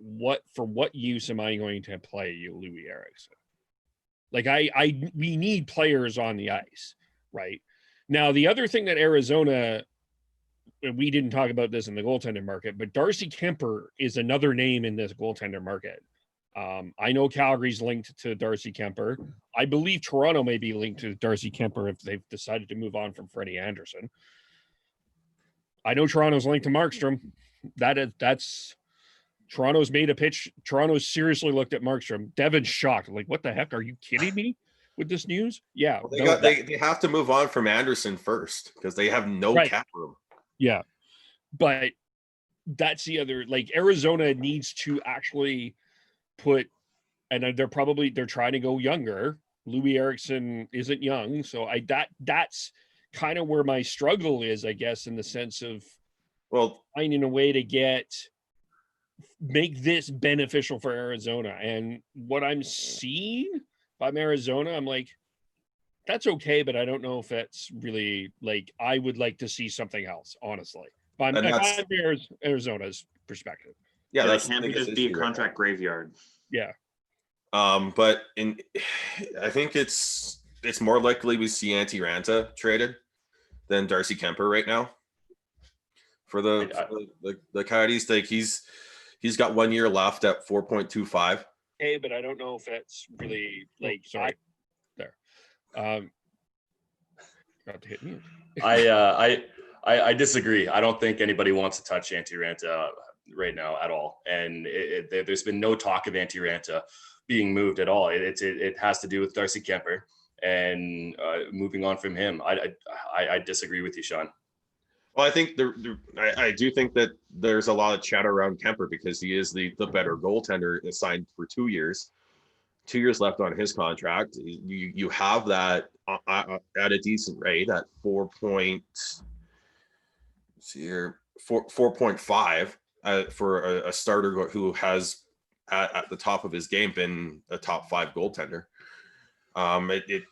for what use am I going to play you Louis Eriksson? Like we need players on the ice, right? Now, the other thing that Arizona, we didn't talk about this in the goaltender market, but Darcy Kemper is another name in this goaltender market. I know Calgary's linked to Darcy Kemper. I believe Toronto may be linked to Darcy Kemper if they've decided to move on from Freddie Anderson. I know Toronto's linked to Markstrom. That's Toronto's made a pitch. Toronto's seriously looked at Markstrom. Devin's shocked. Like, what the heck? Are you kidding me with this news? Yeah. Well, they have to move on from Anderson first because they have no cap room. Yeah. But that's the other, like, Arizona needs to actually put, and they're trying to go younger. Louis Eriksson isn't young. So that's kind of where my struggle is, I guess, in the sense of finding a way to make this beneficial for Arizona. And what I'm seeing by Arizona, I'm like, that's okay, but I don't know if that's really, like, I would like to see something else, honestly. If I'm Arizona's perspective. Yeah, that can't just be a contract graveyard. Yeah. But I think it's more likely we see Antti Raanta traded than Darcy Kemper right now. For the Coyotes, like he's got 1 year left at 4.25. Hey, but I don't know if that's really like got to hit mute. I disagree. I don't think anybody wants to touch Antti Raanta right now at all. And there's been no talk of Antti Raanta being moved at all. It has to do with Darcy Kemper and moving on from him. I disagree with you, Sean. Well, I think I do think that there's a lot of chatter around Kemper because he is the better goaltender signed for 2 years. 2 years left on his contract. You have that at a decent rate at 4.5 for a starter who has at the top of his game been a top 5 goaltender.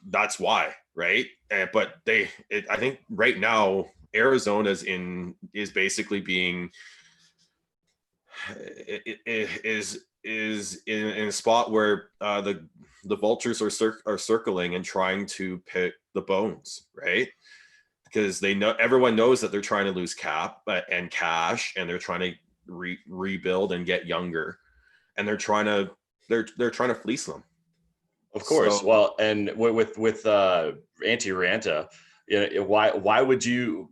That's why, right? But I think right now Arizona's is basically being is in a spot where the vultures are circling and trying to pick the bones, right? Because everyone knows that they're trying to lose cap and cash, and they're trying to rebuild and get younger, and they're trying to fleece them. Of course. So, Well, and with Antti Raanta, why would you?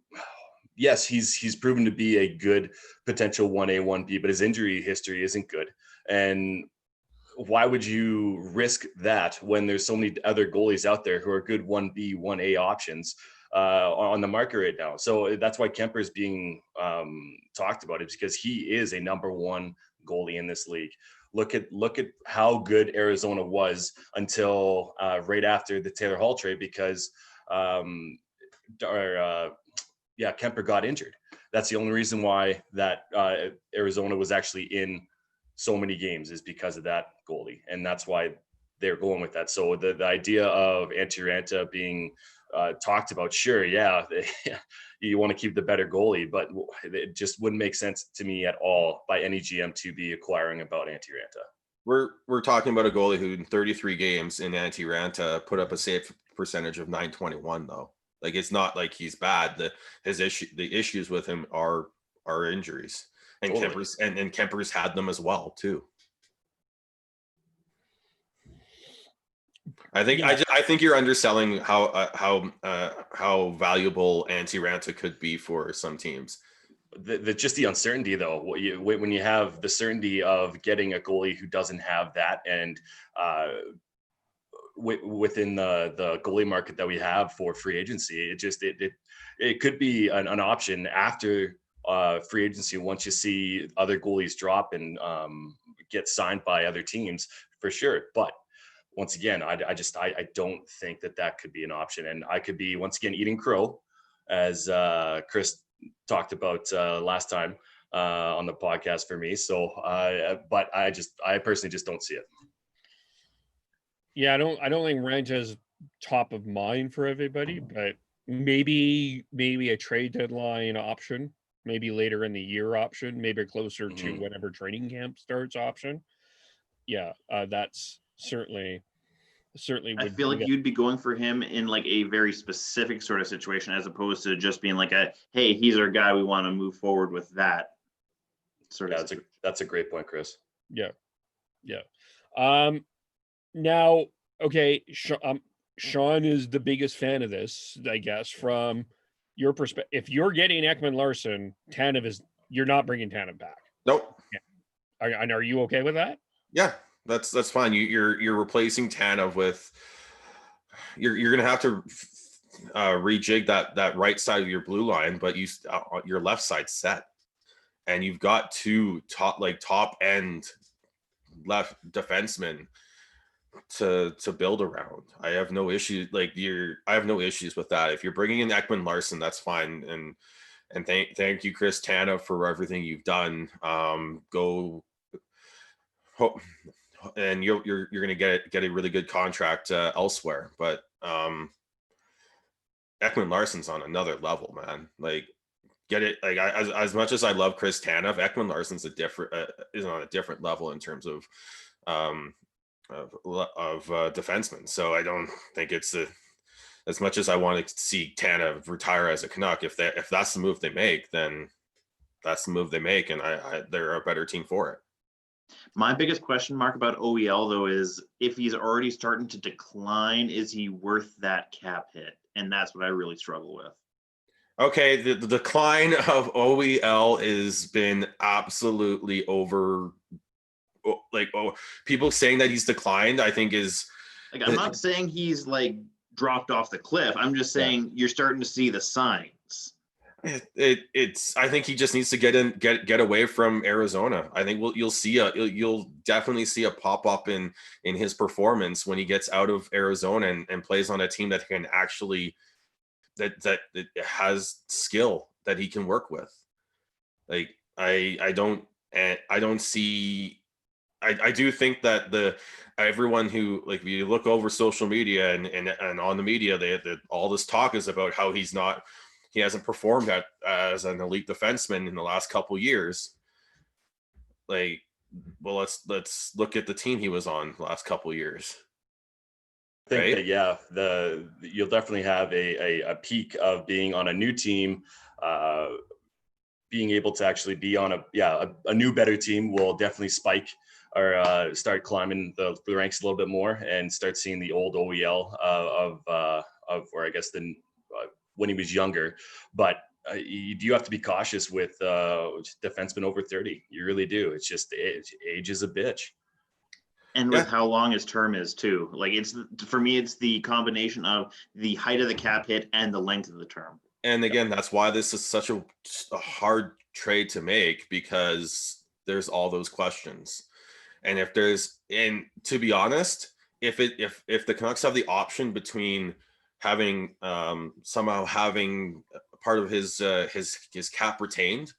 Yes, he's proven to be a good potential 1A, 1B, but his injury history isn't good. And why would you risk that when there's so many other goalies out there who are good 1B, 1A options on the market right now? So that's why Kemper is being talked about, it because he is a number one goalie in this league. Look at how good Arizona was until right after the Taylor Hall trade, because Kemper got injured. That's the only reason why that Arizona was actually in so many games, is because of that goalie, and that's why they're going with that. So the idea of Antti Raanta being talked about, sure, you want to keep the better goalie, but it just wouldn't make sense to me at all by any GM to be acquiring about Antti Raanta. we're talking about a goalie who in 33 games in Antti Raanta put up a save percentage of .921 though. Like, it's not like he's bad. The issues with him are injuries, and Totally. Kemper's had them as well too. I think you're underselling how valuable Antti Raanta could be for some teams. Just the uncertainty though, when you have the certainty of getting a goalie who doesn't have that, and within the goalie market that we have for free agency, it could be an option after free agency, once you see other goalies drop and get signed by other teams, for sure. But once again, I don't think that could be an option, and I could be once again eating crow, as Chris talked about last time on the podcast for me. So, but I personally just don't see it. Yeah, I don't think Raanta is top of mind for everybody, but maybe a trade deadline option, maybe later in the year option, maybe closer to whenever training camp starts option. Yeah, that's certainly I feel like you'd be going for him in like a very specific sort of situation, as opposed to just being like hey, he's our guy, we want to move forward with that sort of. That's a great point, Chris. Yeah. Now, okay, Sean is the biggest fan of this, I guess, from your perspective. If you're getting Ekman-Larsson, you're not bringing Tanev back. Nope. Yeah. Are you okay with that? Yeah, that's fine. You're replacing Tanev with. You're gonna have to rejig that right side of your blue line, but your left side set, and you've got two top end left defensemen to build around. I have no issue. I have no issues with that. If you're bringing in Ekman-Larsson, that's fine. And thank you, Chris Tanev, for everything you've done. And you're going to get a really good contract elsewhere. But Ekman-Larsson's on another level, man. Like, get it. Like, as much as I love Chris Tanev, Ekman-Larsson's is on a different level in terms of defensemen. So I don't think it's as much as I want to see Tanev retire as a Canuck. If that's the move they make, then that's the move they make, and they're a better team for it. My biggest question mark about OEL though is if he's already starting to decline, is he worth that cap hit? And that's what I really struggle with. Okay, the decline of OEL has been absolutely over. People saying that he's declined, I think is like, I'm not saying he's like dropped off the cliff. I'm just saying you're starting to see the signs. I think he just needs to get away from Arizona. I think you'll definitely see a pop up in his performance when he gets out of Arizona and plays on a team that can actually that has skill that he can work with. Like, I don't see. I do think that everyone who, like, if you look over social media and on the media, all this talk is about how he hasn't performed as an elite defenseman in the last couple years. Like, well, let's look at the team he was on the last couple years. I think that, you'll definitely have a peak of being on a new team, being able to actually be on a new, better team will definitely spike or start climbing the ranks a little bit more and start seeing the old OEL or I guess when he was younger. But you do have to be cautious with defensemen over 30. You really do. It's just age is a bitch. And with how long his term is too. Like for me, it's the combination of the height of the cap hit and the length of the term. And again, that's why this is such a hard trade to make, because there's all those questions. And to be honest, if the Canucks have the option between having somehow having part of his cap retained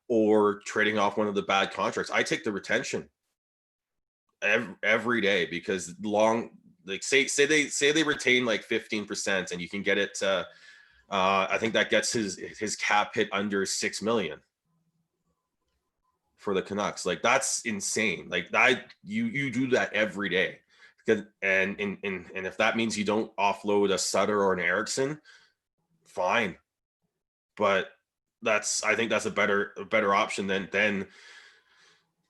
or trading off one of the bad contracts, I take the retention every day, because say they retain like 15% and you can get it to I think that gets his cap hit under $6 million for the Canucks. Like, that's insane. Like, you do that every day. And if that means you don't offload a Sutter or an Eriksson, fine. But I think that's a better option than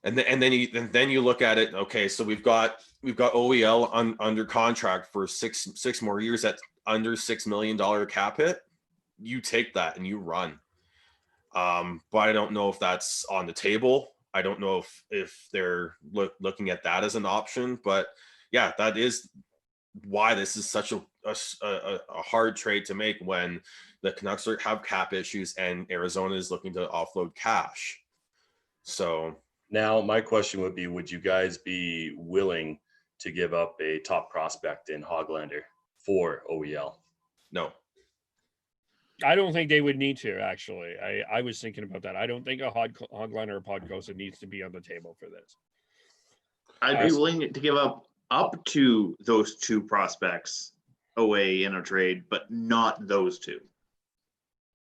and then you look at it. Okay, so we've got OEL under contract for six more years at under $6 million cap hit. You take that and you run. But I don't know if that's on the table. I don't know if they're looking at that as an option. But yeah, that is why this is such a hard trade to make when the Canucks have cap issues and Arizona is looking to offload cash. So now my question would be, would you guys be willing to give up a top prospect in Hoglander for OEL? No. I don't think they would need to, actually. I was thinking about that. I don't think a Hoglander or Podkosa needs to be on the table for this. I'd be willing to give up to those two prospects away in a trade, but not those two.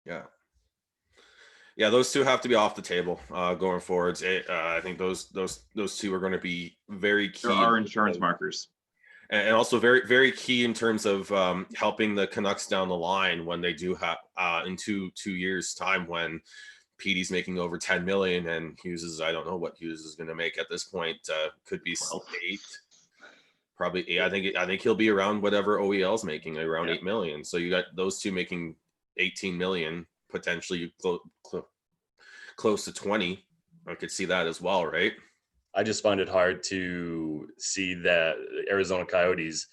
Yeah, those two have to be off the table going forwards. I think those two are going to be very key. There are insurance markers. And also very, very key in terms of helping the Canucks down the line when they do have in two years' time, when Petey's making over 10 million and Hughes is, I don't know what Hughes is going to make at this point. Could be 8, probably 8. I think he'll be around whatever OEL's making, around 8 million. So you got those two making 18 million, potentially close to 20. I could see that as well, right? I just find it hard to see that Arizona Coyotes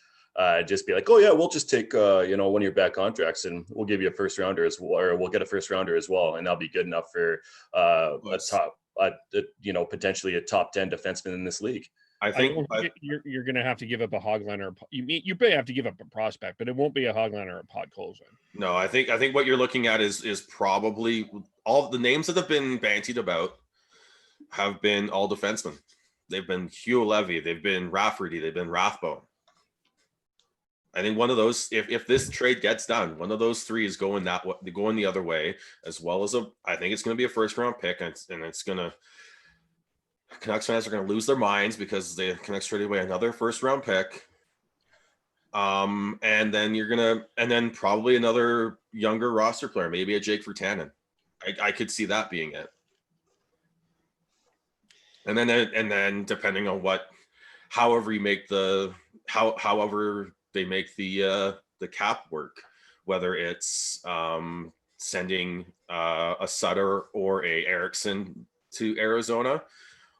just be like, oh yeah, we'll just take one of your bad contracts and we'll give you a first rounder as well, or we'll get a first rounder as well, and that'll be good enough for potentially a top 10 defenseman in this league. I think you're going to have to give up a Hoglander. You may have to give up a prospect, but it won't be a Hoglander or a Podkolzin. No, I think what you're looking at is probably all the names that have been bantied about have been all defensemen. They've been Hugh Levy, they've been Rafferty, they've been Rathbone. I think one of those, if this trade gets done, one of those three is going the other way, as well as I think it's going to be a first round pick, and it's going to. Canucks fans are going to lose their minds because the Canucks traded away another first round pick. And then probably another younger roster player, maybe a Jake Virtanen. I could see that being it. And then depending on however they make the cap work, whether it's sending a Sutter or a Eriksson to Arizona,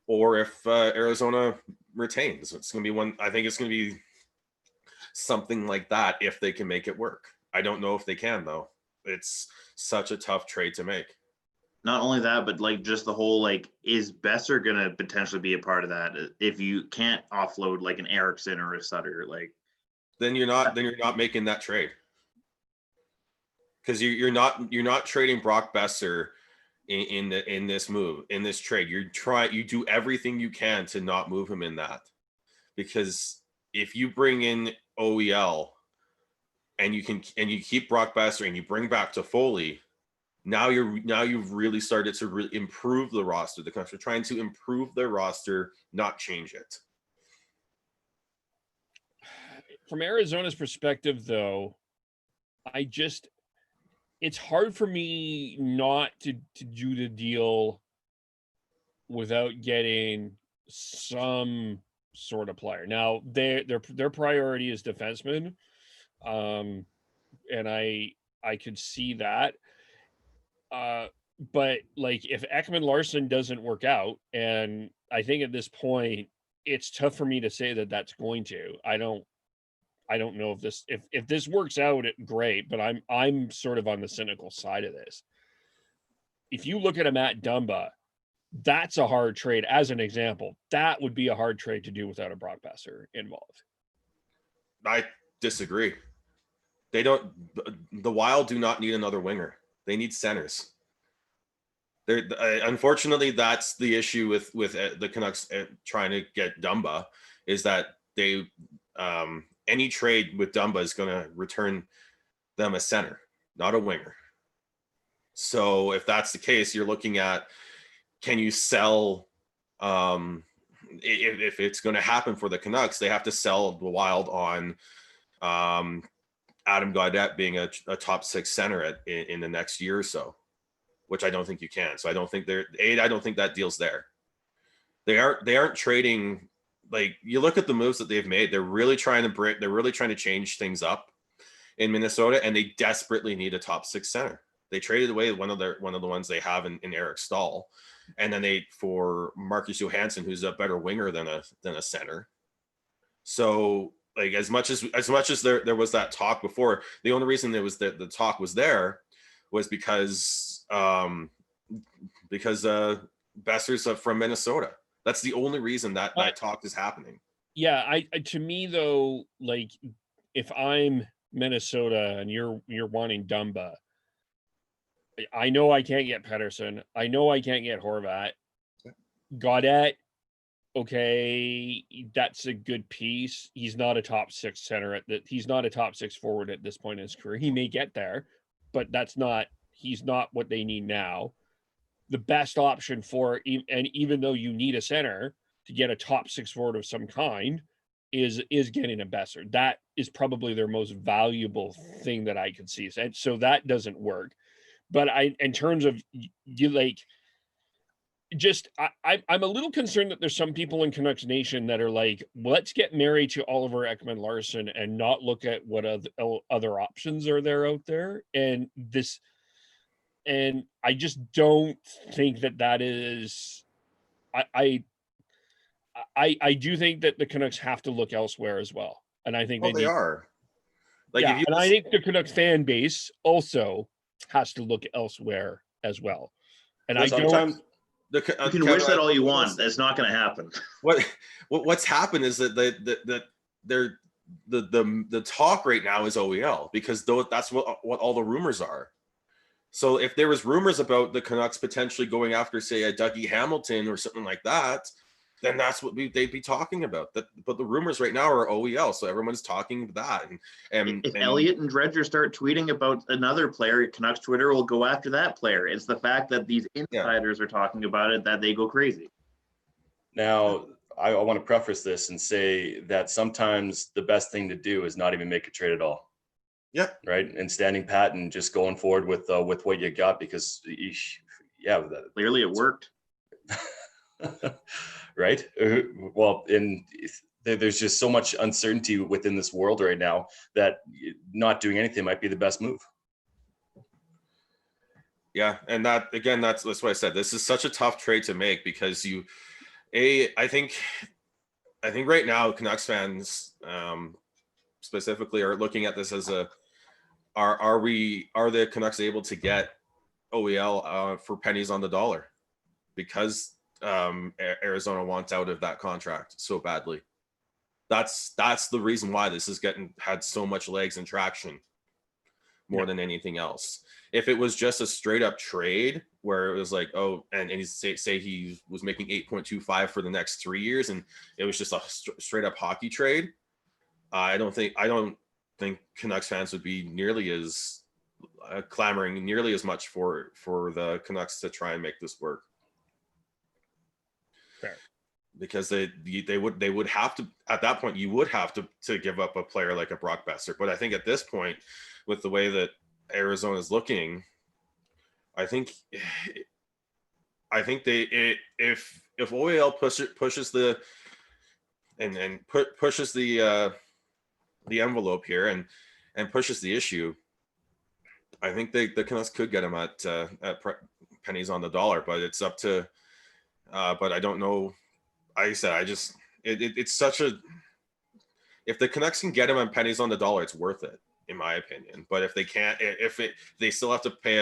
or if Arizona retains. It's going to be one. I think it's going to be something like that if they can make it work. I don't know if they can, though. It's such a tough trade to make. Not only that, but like just the whole, like, is Besser going to potentially be a part of that? If you can't offload like an Eriksson or a Sutter, like, then you're not making that trade, because you're not trading Brock Besser in this trade. You do everything you can to not move him in that, because if you bring in OEL and you keep Brock Besser and you bring back Toffoli, now you've really started to improve the roster. The Canucks are trying to improve their roster, not change it. From Arizona's perspective, though, it's hard for me not to do the deal without getting some sort of player. Now their priority is defensemen. And I could see that. But like if Ekman Larson doesn't work out, and I think at this point it's tough for me to say that that's going to. I don't know if this works out, great, but I'm sort of on the cynical side of this. If you look at a Matt Dumba, that's a hard trade. As an example, that would be a hard trade to do without a Brock Boeser involved. I disagree. They don't. The Wild do not need another winger. They need centers. Unfortunately, that's the issue with the Canucks trying to get Dumba, is that they any trade with Dumba is going to return them a center, not a winger. So if that's the case, you're looking at, can you sell? If it's going to happen for the Canucks, they have to sell the Wild on Adam Gaudette being a top 6 center in the next year or so, which I don't think you can. So I don't think I don't think that deal's there. They aren't trading. Like, you look at the moves that they've made, they're really trying to change things up in Minnesota, and they desperately need a top 6 center. They traded away one of the ones they have in Eric Stahl, and then for Marcus Johansson, who's a better winger than a center. So like as much as there was that talk before, the only reason there was the talk was there was because Boeser's from Minnesota. That's the only reason that talk is happening. Yeah, I to me though, like if I'm Minnesota and you're wanting Dumba, I know I can't get Pettersson. I know I can't get Horvat. Gaudette, okay, that's a good piece. He's not a top 6 center he's not a top 6 forward at this point in his career. He may get there, but he's not what they need now. The best option and even though you need a center to get a top 6 forward of some kind, is getting a Boeser. That is probably their most valuable thing that I could see. And so that doesn't work. But in terms of you, like, I'm a little concerned that there's some people in Canucks Nation that are like, let's get married to Oliver Ekman Larson and not look at what other options are there out there. And I just don't think that is. I do think that the Canucks have to look elsewhere as well, and I think they are. Like, yeah, and I think the Canucks fan base also has to look elsewhere as well. And I don't. You can wish that all you want. That's not going to happen. What's happened is that the talk right now is OEL, because that's what all the rumors are. So if there was rumors about the Canucks potentially going after, say, a Dougie Hamilton or something like that, then that's what they'd be talking about. But the rumors right now are OEL, so everyone's talking that. And if Elliott and Dredger start tweeting about another player, Canucks Twitter will go after that player. It's the fact that these insiders are talking about it that they go crazy. Now, I want to preface this and say that sometimes the best thing to do is not even make a trade at all. Yeah. Right. And standing pat and just going forward with what you got, because clearly it worked. Right. Well, there's just so much uncertainty within this world right now that not doing anything might be the best move. Yeah. And that's what I said. This is such a tough trade to make, because I think right now Canucks fans specifically are looking at this as are the Canucks able to get OEL for pennies on the dollar, because Arizona wants out of that contract so badly. That's the reason why this is had so much legs and traction more than anything else. If it was just a straight up trade where it was like, and he say he was making 8.25 for the next 3 years, and it was just a straight up hockey trade, I don't think Canucks fans would be nearly as clamoring nearly as much for the Canucks to try and make this work. Fair. Because they would have to, at that point, you would have to give up a player like a Brock Boeser. But I think at this point, with the way that Arizona's looking, I think if OEL pushes the pushes the envelope here and pushes the issue, I think the Canucks could get him at pennies on the dollar, but it's up to. But I don't know. Like I said, it's such a. If the Canucks can get him on pennies on the dollar, it's worth it, in my opinion. But if they can't, they still have to pay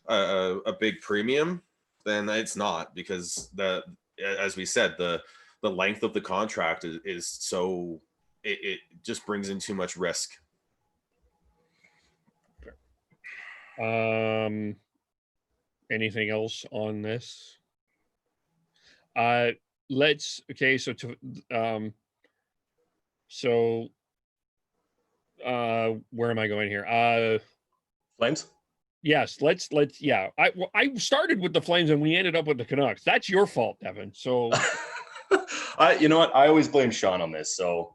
a big premium, then it's not, because as we said, the length of the contract is so it just brings in too much risk. Anything else on this? Where am I going here? Flames? Yes, let's yeah. I started with the Flames and we ended up with the Canucks. That's your fault, Devin. So You know what? I always blame Sean on this. So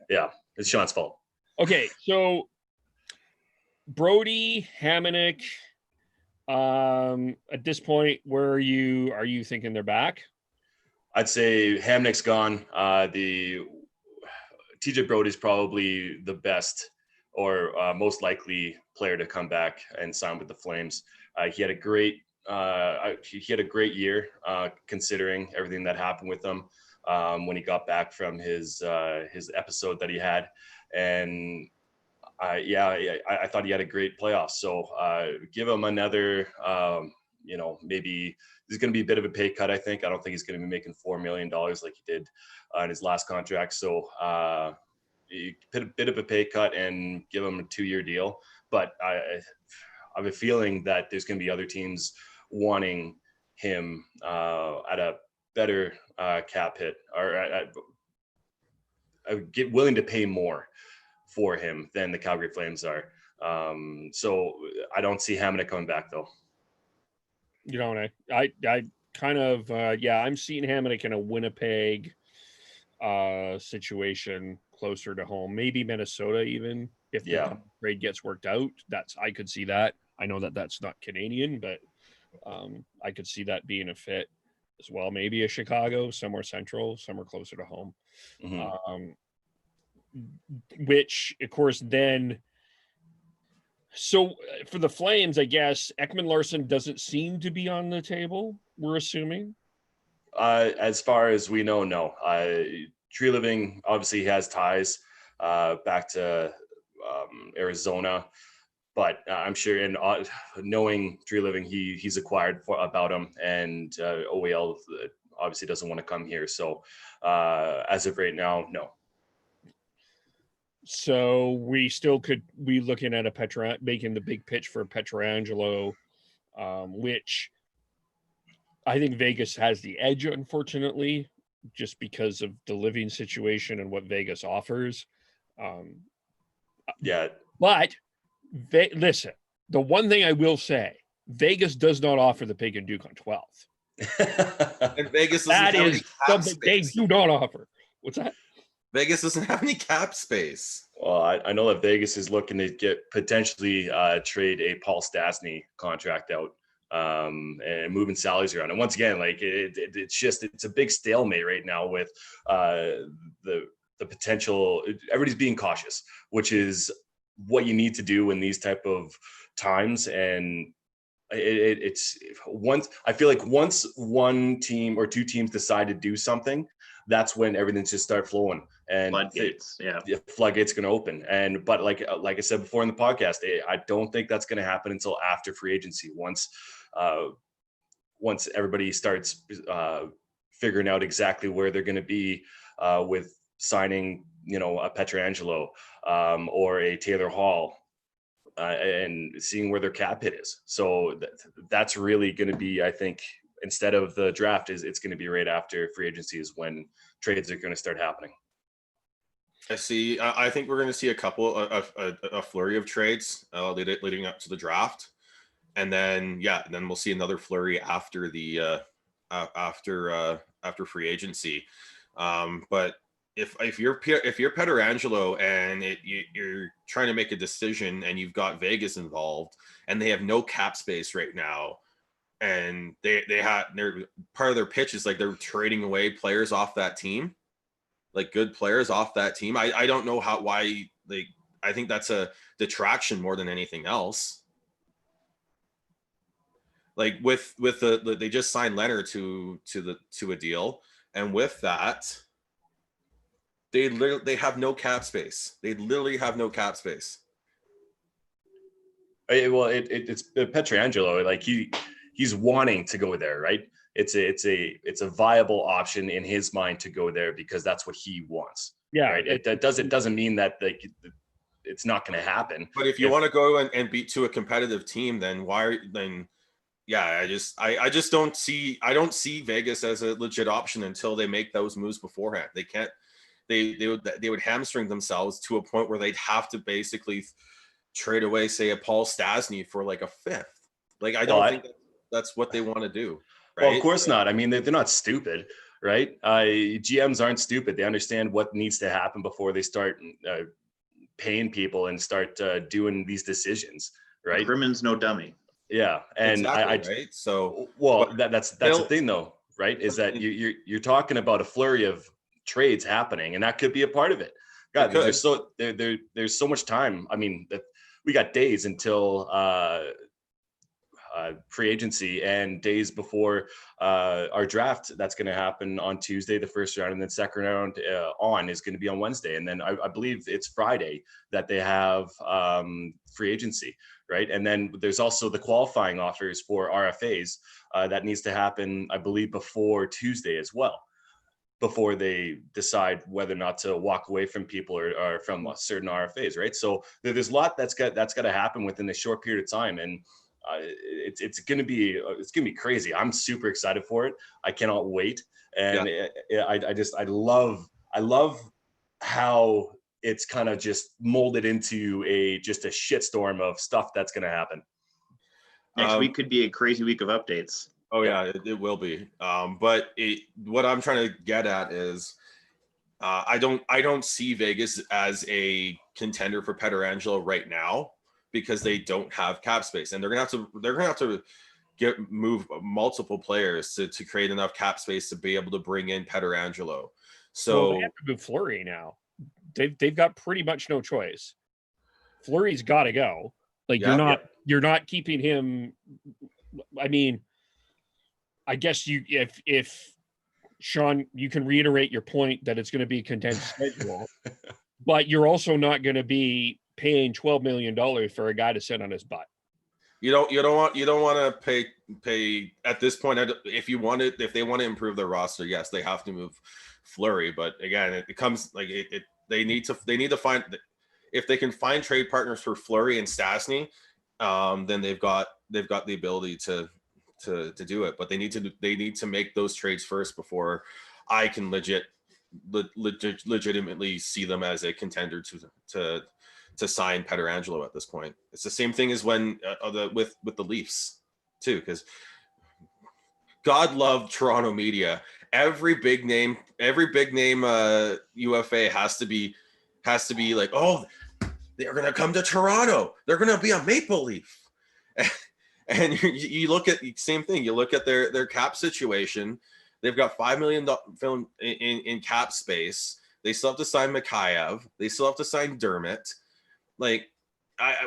yeah, it's Sean's fault. Okay, so Brody, Hamonic, at this point, where are you thinking they're back? I'd say Hamonic's gone. The TJ Brody's probably the best or most likely player to come back and sign with the Flames. He had a great year considering everything that happened with him when he got back from his episode that he had, and I thought he had a great playoff. So give him another. Maybe there's going to be a bit of a pay cut. I don't think he's going to be making $4 million like he did in his last contract. So you put a bit of a pay cut and give him a 2-year deal. But I have a feeling that there's going to be other teams wanting him at a better cap hit, or get willing to pay more for him than the Calgary Flames are. So I don't see Hamonic coming back though. You know, I kind of I'm seeing Hamonic in a Winnipeg situation closer to home, maybe Minnesota even, if the trade gets worked out. I could see that. I know that that's not Canadian, but I could see that being a fit as well. Maybe a Chicago, somewhere central, somewhere closer to home. Mm-hmm. Which of course then. So for the Flames, I guess Ekman-Larsson doesn't seem to be on the table, we're assuming. As far as we know, no. Treliving obviously has ties back to Arizona, but I'm sure, and knowing Treliving, he's acquired about him, and OEL obviously doesn't want to come here. So as of right now, no. So we still could be looking at making the big pitch for Pietrangelo, which I think Vegas has the edge, unfortunately, just because of the living situation and what Vegas offers. But listen, the one thing I will say, Vegas does not offer the Pig and Duke on 12th. And Vegas that is something they do not offer. What's that? Vegas doesn't have any cap space. Well, I know that Vegas is looking to potentially trade a Paul Stastny contract out and moving salaries around. And once again, like it's a big stalemate right now with the potential. Everybody's being cautious, which is what you need to do in these type of times. And it's once I feel like once one team or two teams decide to do something, that's when everything just start flowing and floodgates. The floodgates going to open. But like I said before in the podcast, I don't think that's going to happen until after free agency. Once everybody starts figuring out exactly where they're going to be with signing, a Pietrangelo or a Taylor Hall. And seeing where their cap hit is. So that's really going to be, I think, instead of the draft, it's going to be right after free agency is when trades are going to start happening. I see. I think we're going to see a flurry of trades leading up to the draft, and then we'll see another flurry after the after free agency. But if you're Pietrangelo and you're trying to make a decision and you've got Vegas involved and they have no cap space right now, and they're part of their pitch is like they're trading away players off that team, like good players off that team. I don't know why I think that's a detraction more than anything else. Like with they just signed Leonard to a deal, and with that, they have no cap space. They literally have no cap space. Well, it's Pietrangelo. Like he's wanting to go there, right? It's a viable option in his mind to go there because that's what he wants. Yeah, right. It doesn't mean that it's not going to happen. But if you want to go and beat to a competitive team, then yeah, I just don't see Vegas as a legit option until they make those moves beforehand. They can't. They would hamstring themselves to a point where they'd have to basically trade away, say, a Paul Stastny for like a fifth. Like I don't think that's what they want to do. Right? Well, of course not. I mean, they're not stupid, right? GMs aren't stupid. They understand what needs to happen before they start paying people and start doing these decisions, right? Grimmon's no dummy. Yeah, and exactly, right? So, that's the thing, though, right? Is that you're talking about a flurry of trades happening, and that could be a part of it. God, there's so much time. I mean, we got days until free agency and days before our draft. That's going to happen on Tuesday, the first round, and then second round is going to be on Wednesday, and then I believe it's Friday that they have free agency, right? And then there's also the qualifying offers for RFAs that needs to happen, I believe, before Tuesday as well, before they decide whether or not to walk away from people or from certain RFAs, right? So there's a lot that's got to happen within a short period of time, and it's going to be crazy. I'm super excited for it. I cannot wait, and I love how it's kind of just molded into a shitstorm of stuff that's going to happen. Next week could be a crazy week of updates. Oh yeah, it will be. But what I'm trying to get at is, I don't see Vegas as a contender for Pietrangelo right now because they don't have cap space, and they're gonna have to move multiple players to create enough cap space to be able to bring in Pietrangelo. So they have to move Fleury now. They've got pretty much no choice. Fleury's got to go. Like you're not keeping him. I mean, I guess if Sean, you can reiterate your point that it's going to be a condensed schedule, but you're also not going to be paying $12 million for a guy to sit on his butt. You don't want to pay at this point. If they want to improve their roster, yes, they have to move Fleury. But again, it comes like they need to find, if they can find trade partners for Fleury and Stastny, then they've got the ability to do it. But they need to make those trades first before I can legitimately see them as a contender to sign Pietrangelo at this point. It's the same thing as when with the Leafs too, because God love Toronto media. Every big name UFA has to be like, oh, they're gonna come to Toronto. They're gonna be a Maple Leaf. And you look at same thing. You look at their cap situation. They've got $5 million in cap space. They still have to sign Mikheyev. They still have to sign Dermott. Like,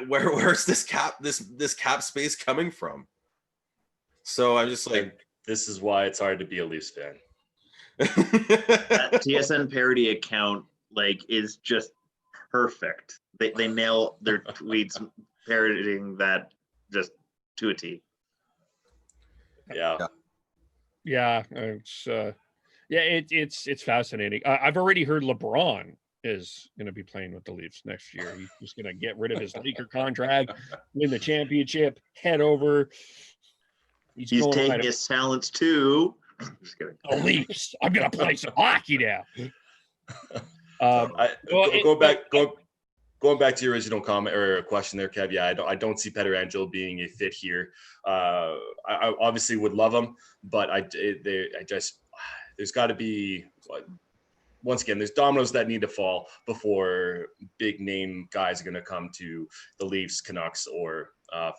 where's this cap space coming from? So I'm just like, this is why it's hard to be a Leafs fan. That TSN parody account is just perfect. They nail their tweets parodying that just to a T. Yeah. It's fascinating. I've already heard LeBron is going to be playing with the Leafs next year. He's just going to get rid of his Laker contract, win the championship, head over. He's taking his talents too. Just kidding. The Leafs. I'm going to play some hockey now. Going back to your original comment or question there, Kev. Yeah, I don't see Pietrangelo being a fit here. I obviously would love him, but there's got to be once again, there's dominoes that need to fall before big name guys are going to come to the Leafs, Canucks, or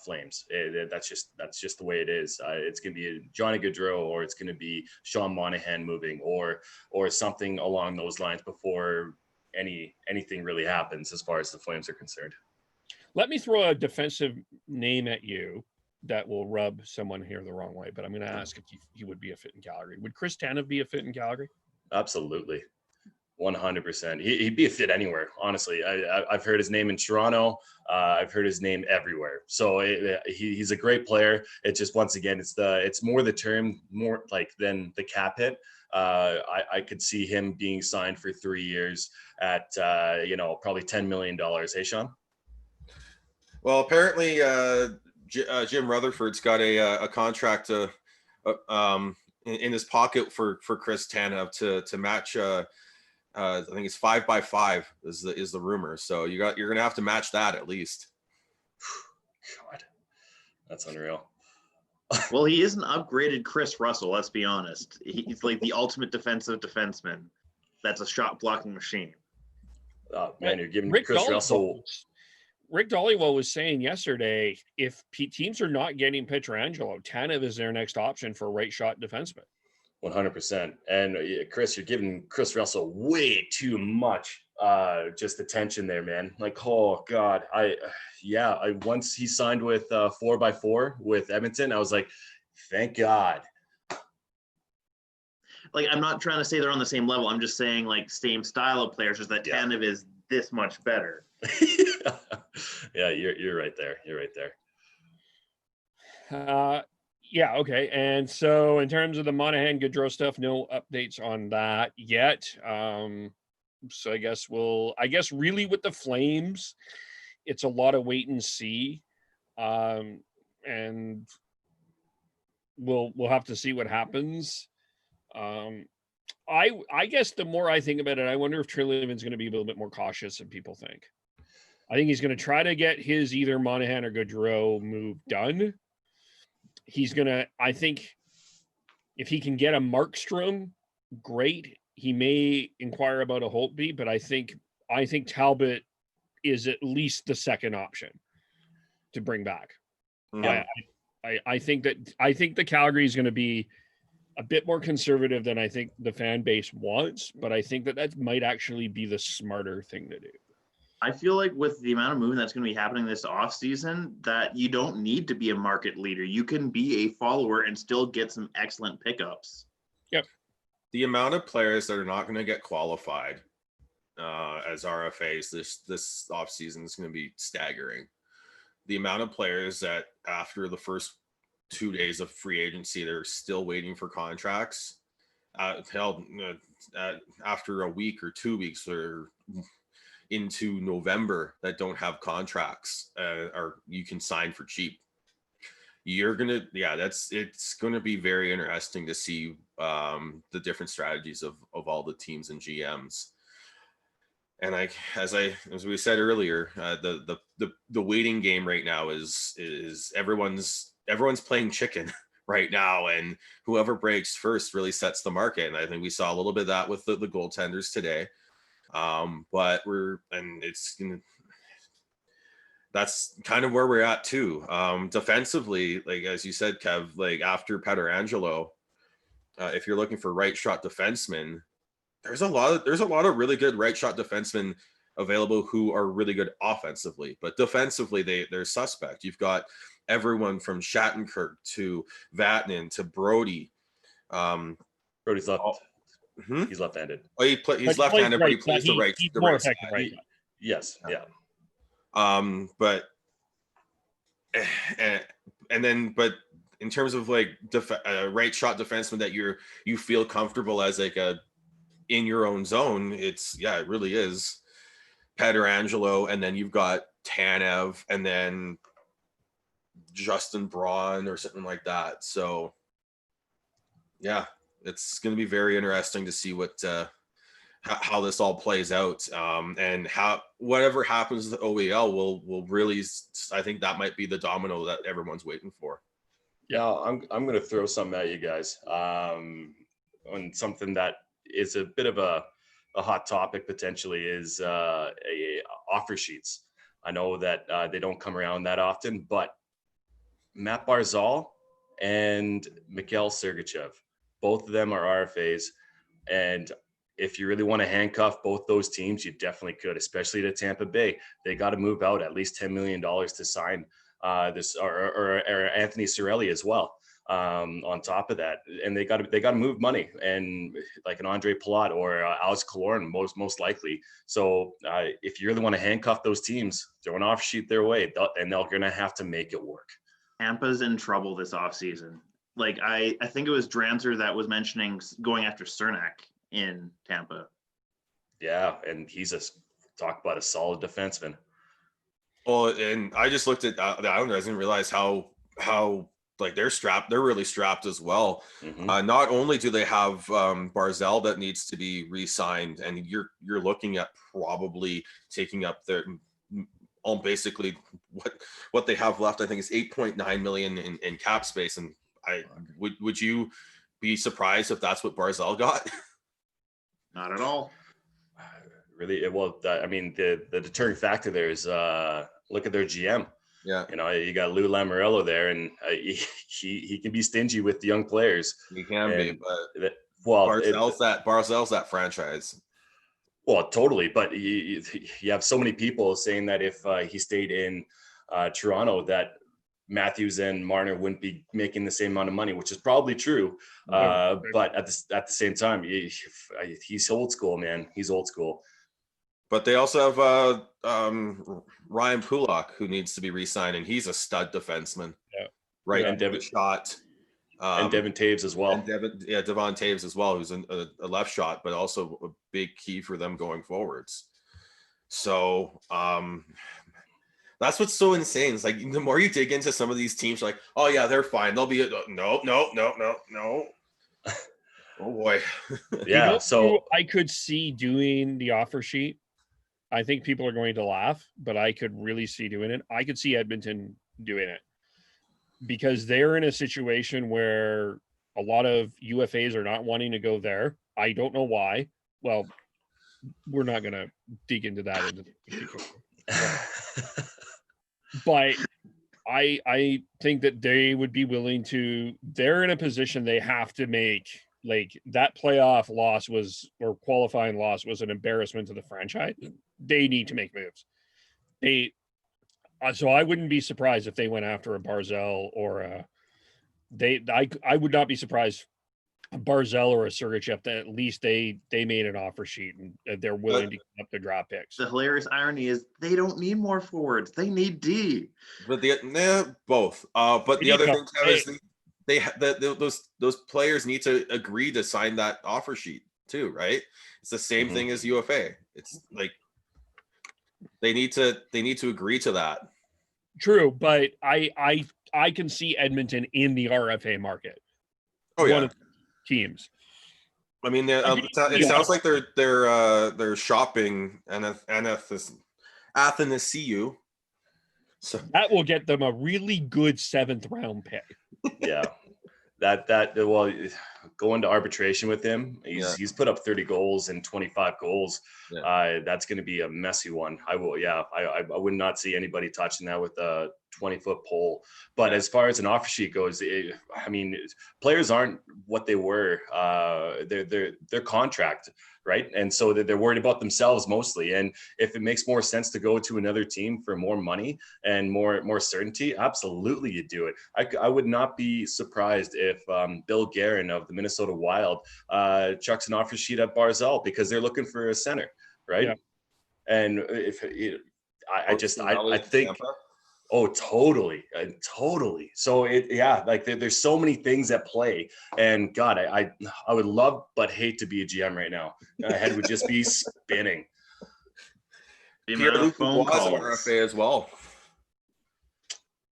Flames. That's just the way it is. It's going to be Johnny Gaudreau, or it's going to be Sean Monahan moving, or something along those lines before anything really happens as far as the Flames are concerned. Let me throw a defensive name at you that will rub someone here the wrong way, but I'm going to ask if he would be a fit in Calgary. Would Chris Tanev be a fit in Calgary? Absolutely. 100%. He'd be a fit anywhere. Honestly, I've heard his name in Toronto. I've heard his name everywhere. So he's a great player. It's just, once again, it's more the term, more like than the cap hit. I could see him being signed for 3 years at probably $10 million. Hey, Sean? Well, apparently Jim Rutherford's got a contract in his pocket for Chris Tanev to match. I think it's 5x5 is the rumor. So you're gonna have to match that at least. God, that's unreal. Well, he is an upgraded Chris Russell. Let's be honest. He's like the ultimate defensive defenseman. That's a shot blocking machine. Oh man, you're giving Rick Chris Dhaliwal Russell. Rick Dhaliwal was saying yesterday, if teams are not getting Pietrangelo, Tanev is their next option for right shot defenseman. 100%. And Chris, you're giving Chris Russell way too much just attention there, man. Like, oh God, I once he signed with 4x4 with Edmonton, I was like, thank God. Like, I'm not trying to say they're on the same level. I'm just saying, like, same style of players, just that Tanev is this much better. Yeah, you're right there. You're right there. Yeah, okay. And so in terms of the Monahan Gaudreau stuff, no updates on that yet. So I guess really with the Flames, it's a lot of wait and see. And we'll have to see what happens. I guess the more I think about it, I wonder if Treliving's going to be a little bit more cautious than people think. I think he's going to try to get his either Monahan or Gaudreau move done. He's going to, I think, if he can get a Markstrom, great. He may inquire about a Holtby, but I think Talbot is at least the second option to bring back. Yeah. I think the Calgary is going to be a bit more conservative than I think the fan base wants, but I think that might actually be the smarter thing to do. I feel like with the amount of movement that's going to be happening this offseason, that you don't need to be a market leader. You can be a follower and still get some excellent pickups. Yep. The amount of players that are not going to get qualified as RFAs this offseason is going to be staggering. The amount of players that after the first 2 days of free agency, they're still waiting for contracts. After a week or 2 weeks, or into November, that don't have contracts or you can sign for cheap. It's gonna be very interesting to see the different strategies of all the teams and GMs. And as we said earlier, the waiting game right now is everyone's playing chicken right now, and whoever breaks first really sets the market. And I think we saw a little bit of that with the goaltenders today. That's kind of where we're at too. Defensively, like as you said, Kev, like after Pietrangelo, if you're looking for right shot defensemen, there's a lot of really good right shot defensemen available who are really good offensively, but defensively they're suspect. You've got everyone from Shattenkirk to Vatanen to Brody. Brody's left. He's left-handed. Oh, he's left-handed, but he plays the right. He's more effective, right? Yes. Yeah. But in terms of like right shot defenseman that you feel comfortable as like in your own zone, it really is Pietrangelo, and then you've got Tanev, and then Justin Braun or something like that. So yeah, it's going to be very interesting to see what how this all plays out, and how whatever happens to the OEL will really, I think that might be the domino that everyone's waiting for. Yeah, I'm going to throw something at you guys on something that is a bit of a a hot topic potentially is offer sheets. I know that they don't come around that often, but Matt Barzal and Mikhail Sergachev, both of them are RFAs. And if you really want to handcuff both those teams, you definitely could, especially to Tampa Bay. They got to move out at least $10 million to sign this or Anthony Cirelli as well. On top of that, and they got to move money, and like an Andre Palat or Alex Killorn most likely. So if you really want to handcuff those teams, throw an off sheet their way, and they're going to have to make it work. Tampa's in trouble this offseason. Like I think it was Dranzer that was mentioning going after Cernak in Tampa. Yeah, and talk about a solid defenseman. Well, and I just looked at the Islanders. I didn't realize how like they're really strapped as well. Mm-hmm. Not only do they have Barzal that needs to be re-signed, and you're looking at probably taking up their basically what they have left. I think is 8.9 million in cap space, and would you be surprised if that's what Barzal got? Not at all. Really, I mean, the deterring factor there is look at their GM. Yeah, you know, you got Lou Lamoriello there, and he can be stingy with the young players. He can be, but Barzal's that franchise. Well, totally, but you have so many people saying that if he stayed in Toronto, that Matthews and Marner wouldn't be making the same amount of money, which is probably true. But at the same time, he's old school, man. He's old school. But they also have Ryan Pulock, who needs to be re-signed, and he's a stud defenseman. Yeah. Right. And Devin shot. And Devin Taves as well. And Devon Taves as well, who's a left shot, but also a big key for them going forwards. So that's what's so insane. It's like the more you dig into some of these teams, like, oh yeah, they're fine. They'll be no. Oh boy. Yeah. So I could see doing the offer sheet. I think people are going to laugh, but I could really see doing it. I could see Edmonton doing it because they're in a situation where a lot of UFAs are not wanting to go there. I don't know why. Well, we're not going to dig into that. But I think that they would be willing to. They're in a position they have to make. Like that playoff loss or qualifying loss was an embarrassment to the franchise. They need to make moves. So I wouldn't be surprised if they went after a Barzal or I would not be surprised a Barzal or a Sergachev that at least they made an offer sheet and they're willing to give up their draft picks. The hilarious irony is they don't need more forwards. They need D. But both. But the other thing is those players need to agree to sign that offer sheet too, right? It's the same thing as UFA. It's like they need to agree to that. True, but I can see Edmonton in the RFA market. Oh yeah, one of the teams. I mean, it sounds like they're shopping Athanasiu. So that will get them a really good 7th round pick. Yeah, well, going to arbitration with him, he's put up 30 goals and 25 goals. Yeah. That's going to be a messy one. I would not see anybody touching that with a 20-foot pole. But as far as an offer sheet goes, I mean, players aren't what they were. They're contract, right? And so they're worried about themselves mostly. And if it makes more sense to go to another team for more money and more certainty, absolutely you do it. I would not be surprised if Bill Guerin of the Minnesota Wild chucks an offer sheet at Barzal because they're looking for a center, right? Yeah. And if I think. Tampa? Oh, totally. So there's so many things at play, and God, I would love but hate to be a GM right now. My head would just be spinning. Pierre-Luc Dubois is an RFA as well.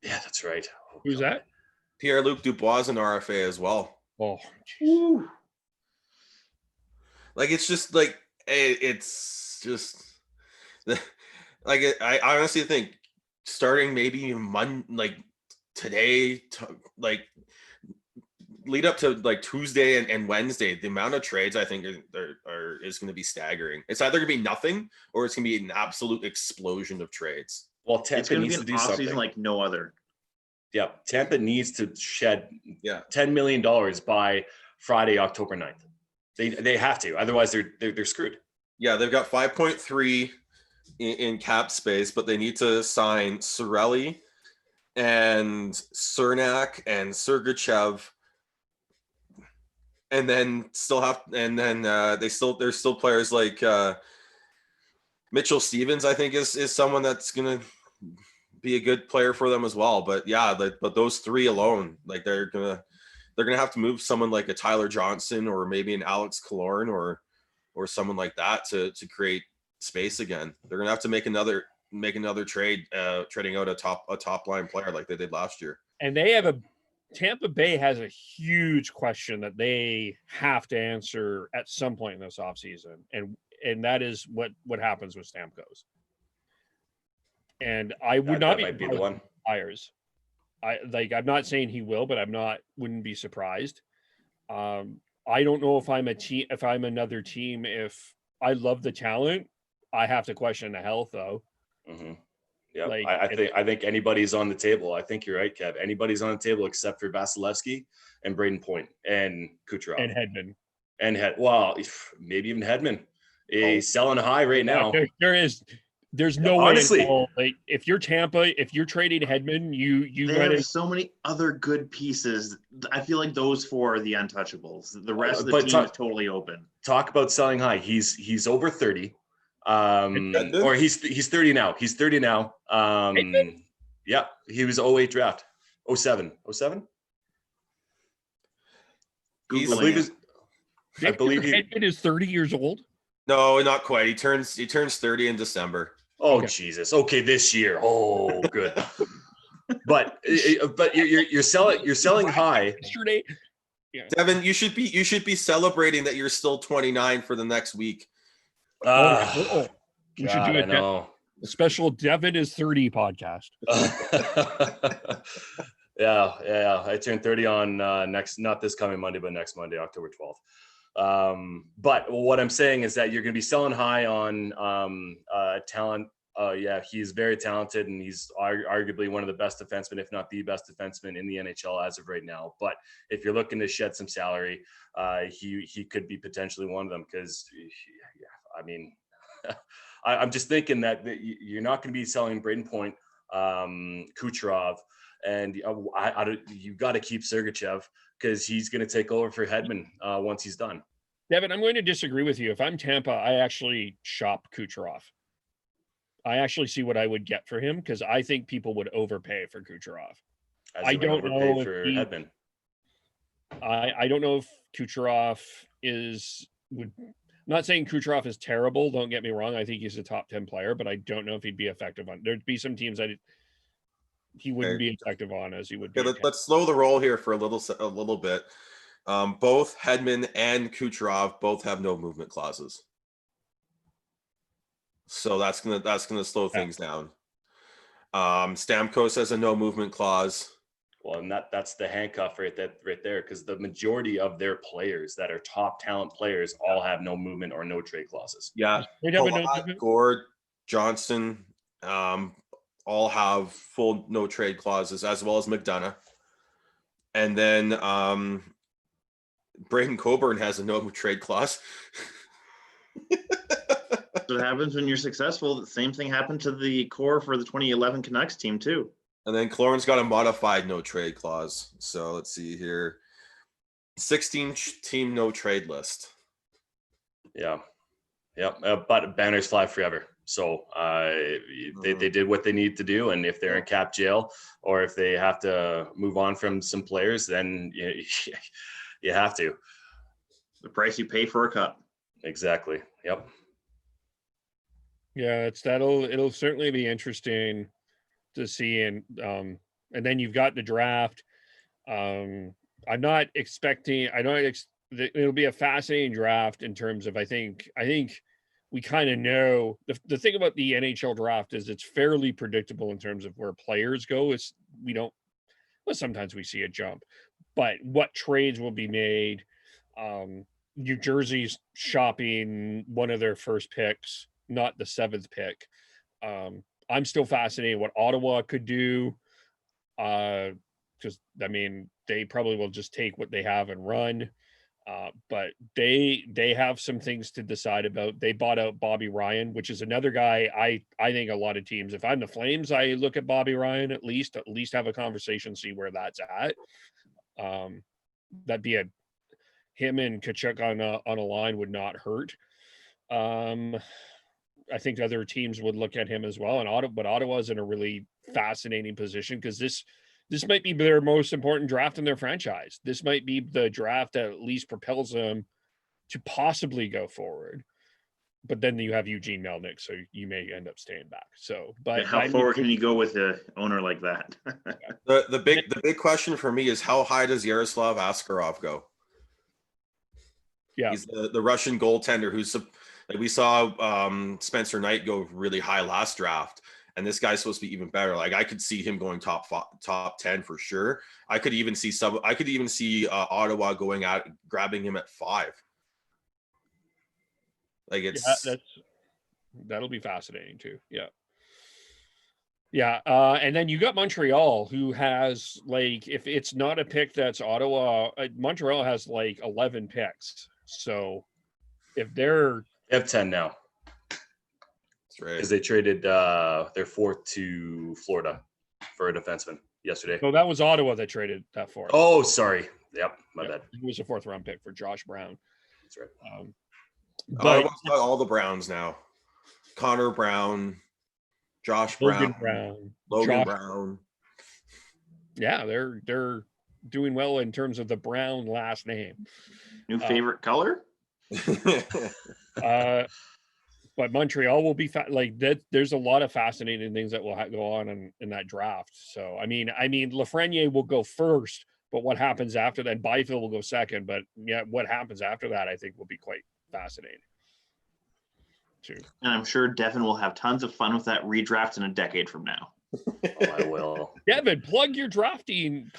Yeah, that's right. Who's that? Pierre-Luc Dubois is an RFA as well. Oh, like it's just like it's just like I honestly think. Starting maybe like today, like lead up to like Tuesday and Wednesday, the amount of trades I think is going to be staggering. It's either going to be nothing or it's going to be an absolute explosion of trades. Well, It's Tampa going to needs be to an do off something. season like no other. Yeah, Tampa needs to shed Yeah. $10 million by Friday, October 9th. They have to, otherwise they're screwed. Yeah, they've got 5.3 in cap space, but they need to sign Cirelli and Cernak and Sergachev, and then there's still players like Mitchell Stevens. I think is someone that's gonna be a good player for them as well. But yeah, but those three alone, like they're gonna have to move someone like a Tyler Johnson or maybe an Alex Killorn or someone like that to create space again. They're gonna have to make another trade, trading out a top line player like they did last year. And Tampa Bay has a huge question that they have to answer at some point in this offseason. And that is what happens with Stamkos. And I would not might be the one. Hires. I'm not saying he will, but wouldn't be surprised. I don't know if I'm another team, if I love the talent, I have to question the health though. Mm-hmm. Yeah, Like, I think anybody's on the table. I think you're right, Kev. Anybody's on the table except for Vasilevsky and Braden Point and Kucherov and Hedman. Maybe even Hedman. He's selling high right now. There's no honestly way. Like if you're Tampa, if you're trading Hedman, you They have so many other good pieces. I feel like those four are the untouchables. The rest of the team is totally open. Talk about selling high. He's over 30. Or he's 30 now. He's 30 now. Yeah, he was 08 draft. 07. 07? I believe Hedman is 30 years old. No, not quite. He turns 30 in December. Oh, okay. Jesus. Okay, this year. Oh, good. but you're selling high. Yesterday. Yeah. Devin, you should be celebrating that you're still 29 for the next week. We should do a special Devin is 30 podcast. Yeah. I turned 30 on not this coming Monday, but next Monday, October 12th. But what I'm saying is that you're going to be selling high on talent. Yeah, he's very talented, and he's arguably one of the best defensemen, if not the best defenseman in the NHL as of right now. But if you're looking to shed some salary, he could be potentially one of them because, I mean, I'm just thinking that you're not going to be selling Braden Point, Kucherov, and you got to keep Sergachev because he's going to take over for Hedman once he's done. Devin, I'm going to disagree with you. If I'm Tampa, I actually shop Kucherov. I actually see what I would get for him because I think people would overpay for Kucherov. I don't know for Hedman. I don't know if Kucherov I'm not saying Kucherov is terrible. Don't get me wrong. I think he's a top 10 player, but I don't know if he'd be effective on. There'd be some teams that he wouldn't be effective on as he would be. Let's slow the roll here for a little bit. Both Hedman and Kucherov both have no movement clauses. So that's gonna slow things down. Stamkos has a no movement clause. Well, and that's the handcuff right there, because the majority of their players that are top talent players all have no movement or no trade clauses. Yeah, Gord, Johnson, all have full no trade clauses, as well as McDonough. And then Braden Coburn has a no trade clause. What happens when you're successful? The same thing happened to the core for the 2011 Canucks team too. And then Killorn's got a modified no trade clause. So let's see here. 16 team no trade list. Yeah. But banners fly forever. So they did what they need to do. And if they're in cap jail or if they have to move on from some players, then you have to. The price you pay for a cup. Exactly. Yep. Yeah, it'll certainly be interesting to see, and then you've got the draft. I'm not expecting. It'll be a fascinating draft in terms of. I think we kind of know the thing about the NHL draft is it's fairly predictable in terms of where players go. Sometimes we see a jump, but what trades will be made? New Jersey's shopping one of their first picks, not the 7th pick. I'm still fascinated what Ottawa could do. Because I mean, they probably will just take what they have and run. But they have some things to decide about. They bought out Bobby Ryan, which is another guy. I think a lot of teams, if I'm the Flames, I look at Bobby Ryan at least have a conversation, see where that's at. That'd be him and Kachuk on a line would not hurt. I think other teams would look at him as well. And Ottawa's in a really fascinating position because this might be their most important draft in their franchise. This might be the draft that at least propels them to possibly go forward. But then you have Eugene Melnyk, so you may end up staying back. So, but how forward can you go with an owner like that? The big question for me is how high does Yaroslav Askarov go? Yeah, he's the Russian goaltender who's like we saw Spencer Knight go really high last draft, and this guy's supposed to be even better. Like I could see him going top 10 for sure. I could even see Ottawa going out grabbing him at 5. Like that'll be fascinating too. Yeah. And then you got Montreal, who has like, if it's not a pick that's Ottawa, Montreal has like 11 picks. So if They have 10 now. That's right. Because they traded their 4th to Florida for a defenseman yesterday. So that was Ottawa that traded that for. Oh, sorry. Yep, my bad. It was a 4th round pick for Josh Brown. That's right. But Ottawa's got all the Browns now. Connor Brown, Josh Logan Brown, Brown, Brown. Yeah, they're doing well in terms of the Brown last name. New favorite color? But Montreal will be like that. There's a lot of fascinating things that will go on in that draft. So I mean, Lafreniere will go first, but what happens after that? Byfield will go second, but yeah, what happens after that, I think, will be quite fascinating too. And I'm sure Devin will have tons of fun with that redraft in a decade from now. I will. Devin, plug your drafting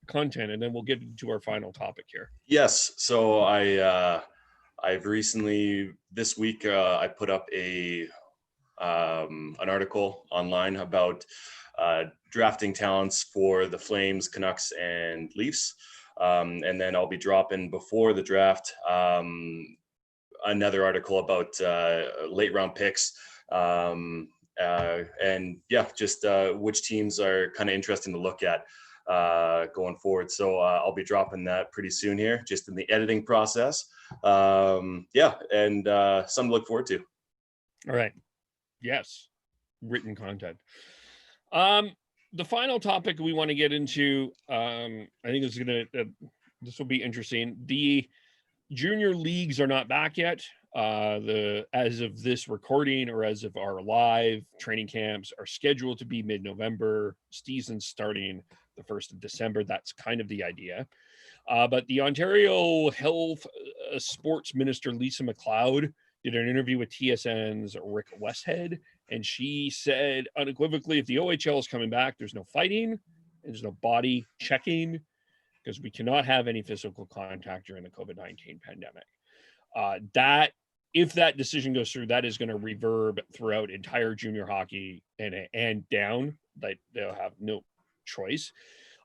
content, and then we'll get into our final topic here. Yes. So I've recently this week I put up an article online about drafting talents for the Flames, Canucks, and Leafs, and then I'll be dropping before the draft another article about late round picks. And yeah, just which teams are kind of interesting to look at going forward. So I'll be dropping that pretty soon here, just in the editing process. Yeah, and something to look forward to. All right. Yes. Written content. The final topic we want to get into, I think this will be interesting. The junior leagues are not back yet. As of this recording, or as of our live training camps, are scheduled to be mid-November. Season starting the 1st of December. That's kind of the idea. But the Ontario Health Sports Minister, Lisa MacLeod, did an interview with TSN's Rick Westhead, and she said unequivocally, if the OHL is coming back, there's no fighting, there's no body checking, because we cannot have any physical contact during the COVID-19 pandemic. If that decision goes through, that is going to reverb throughout entire junior hockey and down. That they'll have no choice.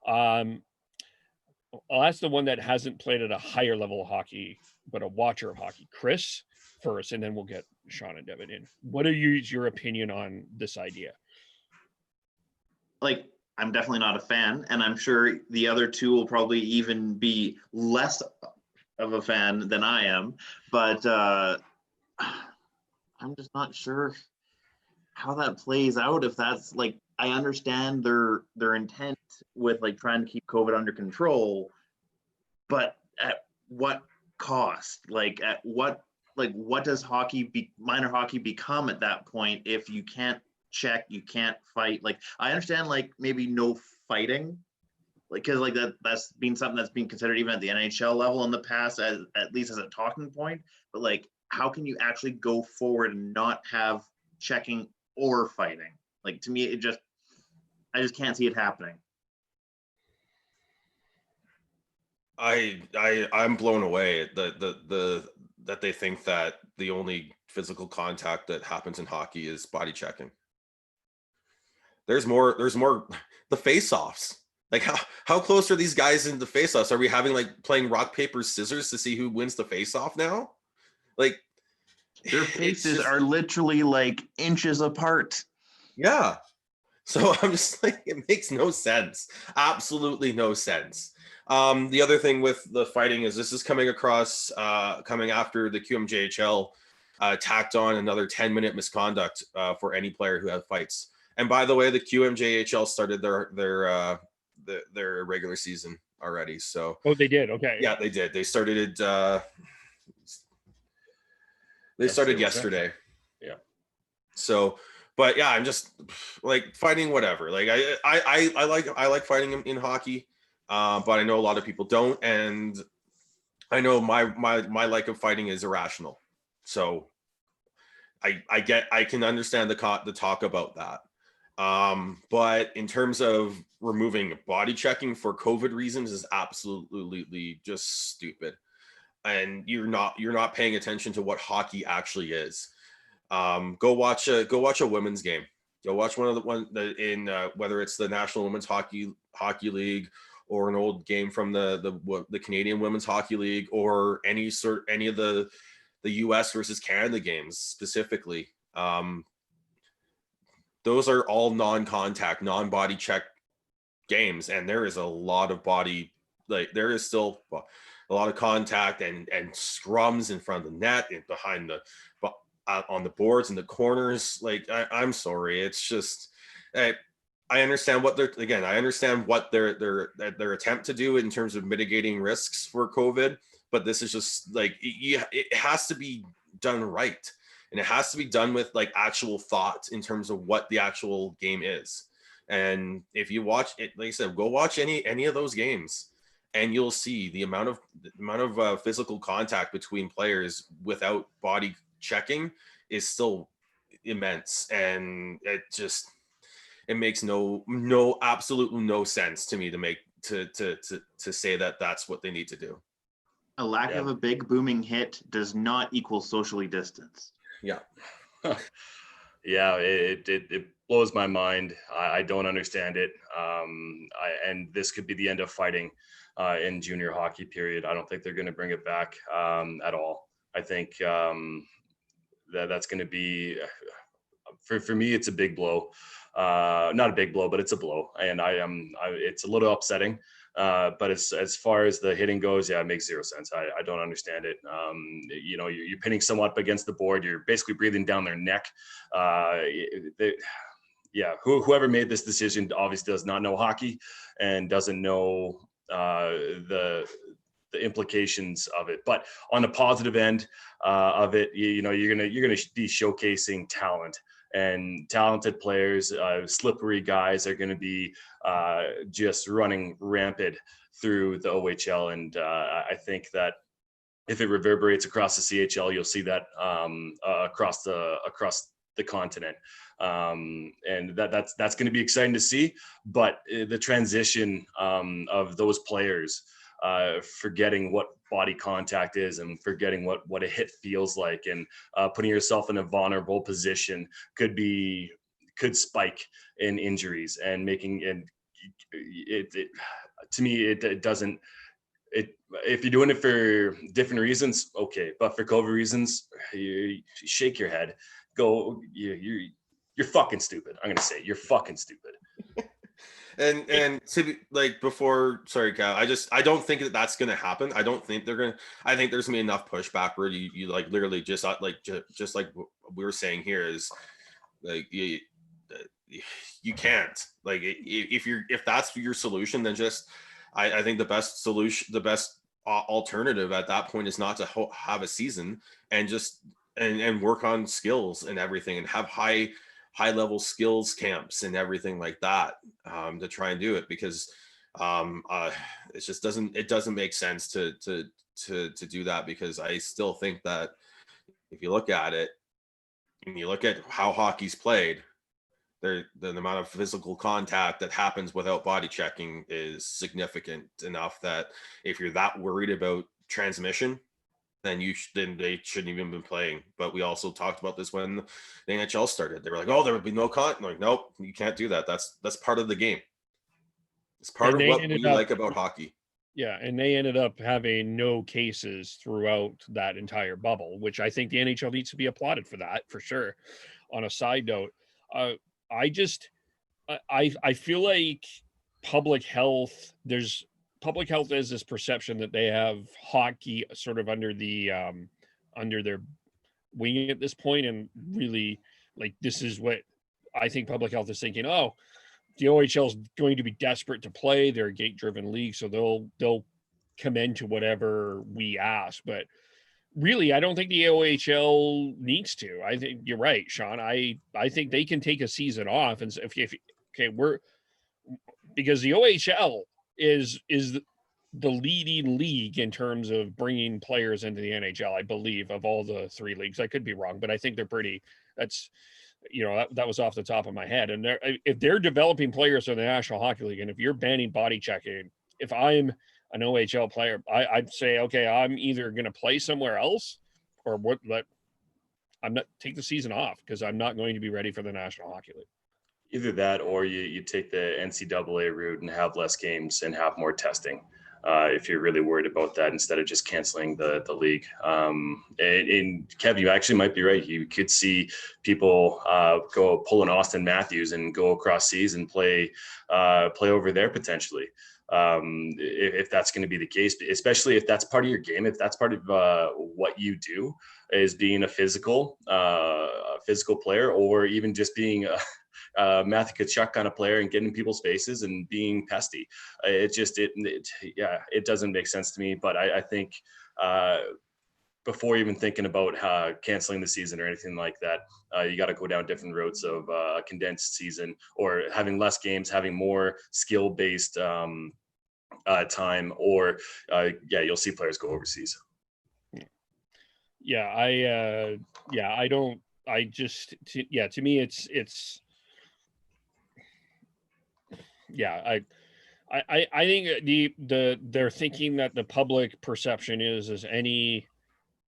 I'll ask the one that hasn't played at a higher level of hockey, but a watcher of hockey, Chris, first, and then we'll get Sean and Devin in. What are your opinion on this idea? Like, I'm definitely not a fan, and I'm sure the other two will probably even be less of a fan than I am, but I'm just not sure how that plays out. If that's like, I understand their intent with like trying to keep COVID under control, but at what cost? Like what does minor hockey become at that point if you can't check, you can't fight? Like, I understand like maybe no fighting, like, because like that's been something that's been considered even at the NHL level in the past, as at least as a talking point. But like, how can you actually go forward and not have checking or fighting? Like, to me, I just can't see it happening. I'm blown away at that they think that the only physical contact that happens in hockey is body checking. There's more. The face-offs. Like how close are these guys in the face-offs? Are we having like playing rock paper scissors to see who wins the face-off now? Like Their faces are literally like inches apart. Yeah. So I'm just like, it makes no sense. Absolutely no sense. The other thing with the fighting is this is coming after the QMJHL tacked on another 10-minute misconduct for any player who had fights. And by the way, the QMJHL started their regular season already. So they did. Okay. Yeah, they did. They started it. They started yesterday. Yeah. So, but yeah, I'm just like fighting, whatever. Like I like fighting in hockey, but I know a lot of people don't, and I know my like of fighting is irrational. So I can understand the talk about that. But in terms of removing body checking for COVID reasons is absolutely just stupid. And you're not paying attention to what hockey actually is. Go watch a women's game. Go watch whether it's the National Women's Hockey League or an old game from the Canadian Women's Hockey League or any of the US versus Canada games specifically. Those are all non-contact, non-body check games, and there is a lot of body. Like there is still a lot of contact and scrums in front of the net and behind on the boards and the corners. Like I'm sorry, it's just I understand what I understand what their attempt to do in terms of mitigating risks for COVID, but this is just like it has to be done right, and it has to be done with like actual thought in terms of what the actual game is. And if you watch it, like I said, go watch any of those games, and you'll see the amount of physical contact between players without body checking is still immense, and it makes absolutely no sense to me to say that that's what they need to do. A lack of a big booming hit does not equal socially distanced. Yeah. Yeah, it blows my mind. I don't understand it. And this could be the end of fighting in junior hockey, period. I don't think they're going to bring it back at all. I think that's going to be, for me, it's a big blow. Not a big blow, but it's a blow. And it's a little upsetting. But as far as the hitting goes, yeah, it makes zero sense. I don't understand it. You're pinning someone up against the board. You're basically breathing down their neck. Whoever made this decision obviously does not know hockey and doesn't know the implications of it. But on the positive end of it, you're gonna be showcasing talent. And talented players, slippery guys are going to be just running rampant through the OHL. And I think that if it reverberates across the CHL, you'll see that across the continent. And that's going to be exciting to see. But the transition of those players forgetting what body contact is and forgetting what a hit feels like, and putting yourself in a vulnerable position could spike in injuries and making it to me it doesn't. If you're doing it for different reasons, okay, but for COVID reasons, you shake your head, go, you're fucking stupid. I'm gonna say you're fucking stupid. And to be like before, sorry, Cal, I don't think that's going to happen. I don't think I think there's going to be enough pushback where you like literally just like we were saying here is like you can't, like if that's your solution, then I think the best solution, the best alternative at that point is not to have a season and just and work on skills and everything and have high level skills camps and everything like that to try and do it, because it just doesn't make sense to do that, because I still think that if you look at it and you look at how hockey's played, the amount of physical contact that happens without body checking is significant enough that if you're that worried about transmission, then then they shouldn't even been playing. But we also talked about this when the NHL started. They were like, "Oh, there would be no contact." Like, nope, you can't do that. That's part of the game. It's part And of they what we ended up, like about hockey. yeah, and they ended up having no cases throughout that entire bubble, which I think the NHL needs to be applauded for that, for sure. On a side note, I just I feel like public health, there's public health has this perception that they have hockey sort of under their wing at this point, and really, like, this is what I think public health is thinking. Oh, the OHL is going to be desperate to play. They're a gate-driven league, so they'll come into whatever we ask. But really, I don't think the OHL needs to. I think you're right, Sean. I think they can take a season off, and if okay, because the OHL is the leading league in terms of bringing players into the NHL, I believe, of all the three leagues. I could be wrong, but I think they're pretty. That's, that was off the top of my head. And if they're developing players for the National Hockey League, and if you're banning body checking, if I'm an OHL player, I'd say, okay, I'm either going to play somewhere else, or I'm not take the season off, because I'm not going to be ready for the National Hockey League. Either that, or you take the NCAA route and have less games and have more testing. If you're really worried about that, instead of just canceling the league. And Kev, you actually might be right. You could see people go pull an Austin Matthews and go across seas and play over there potentially. If that's going to be the case, especially if that's part of your game, if that's part of what you do is being a physical player, or even just being Matthew Tkachuk kind of player and getting in people's faces and being pesty. It doesn't make sense to me. But I think before even thinking about canceling the season or anything like that, you got to go down different routes of a condensed season, or having less games, having more skill-based time, or you'll see players go overseas. To me, it's I think they're thinking that the public perception is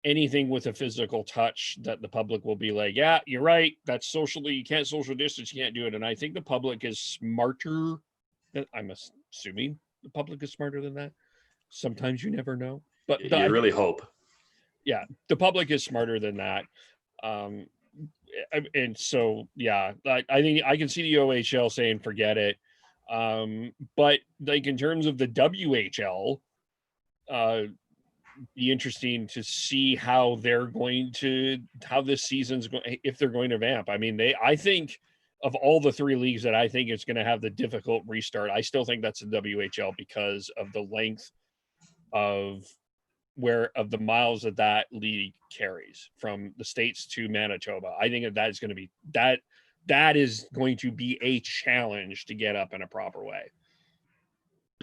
anything with a physical touch, that the public will be like, yeah, you're right, that's socially, you can't social distance, you can't do it. And I think the public is smarter than, I'm assuming the public is smarter than that. Sometimes you never know, but you really hope. Yeah, the public is smarter than that. And so, yeah, I think I can see the OHL saying, forget it. But like, in terms of the WHL, be interesting to see how this season's going, if they're going to vamp. I mean, I think of all the three leagues that I think it's going to have the difficult restart, I still think that's the WHL, because of the length of the miles that league carries from the States to Manitoba. I think that is going to be that is going to be a challenge to get up in a proper way,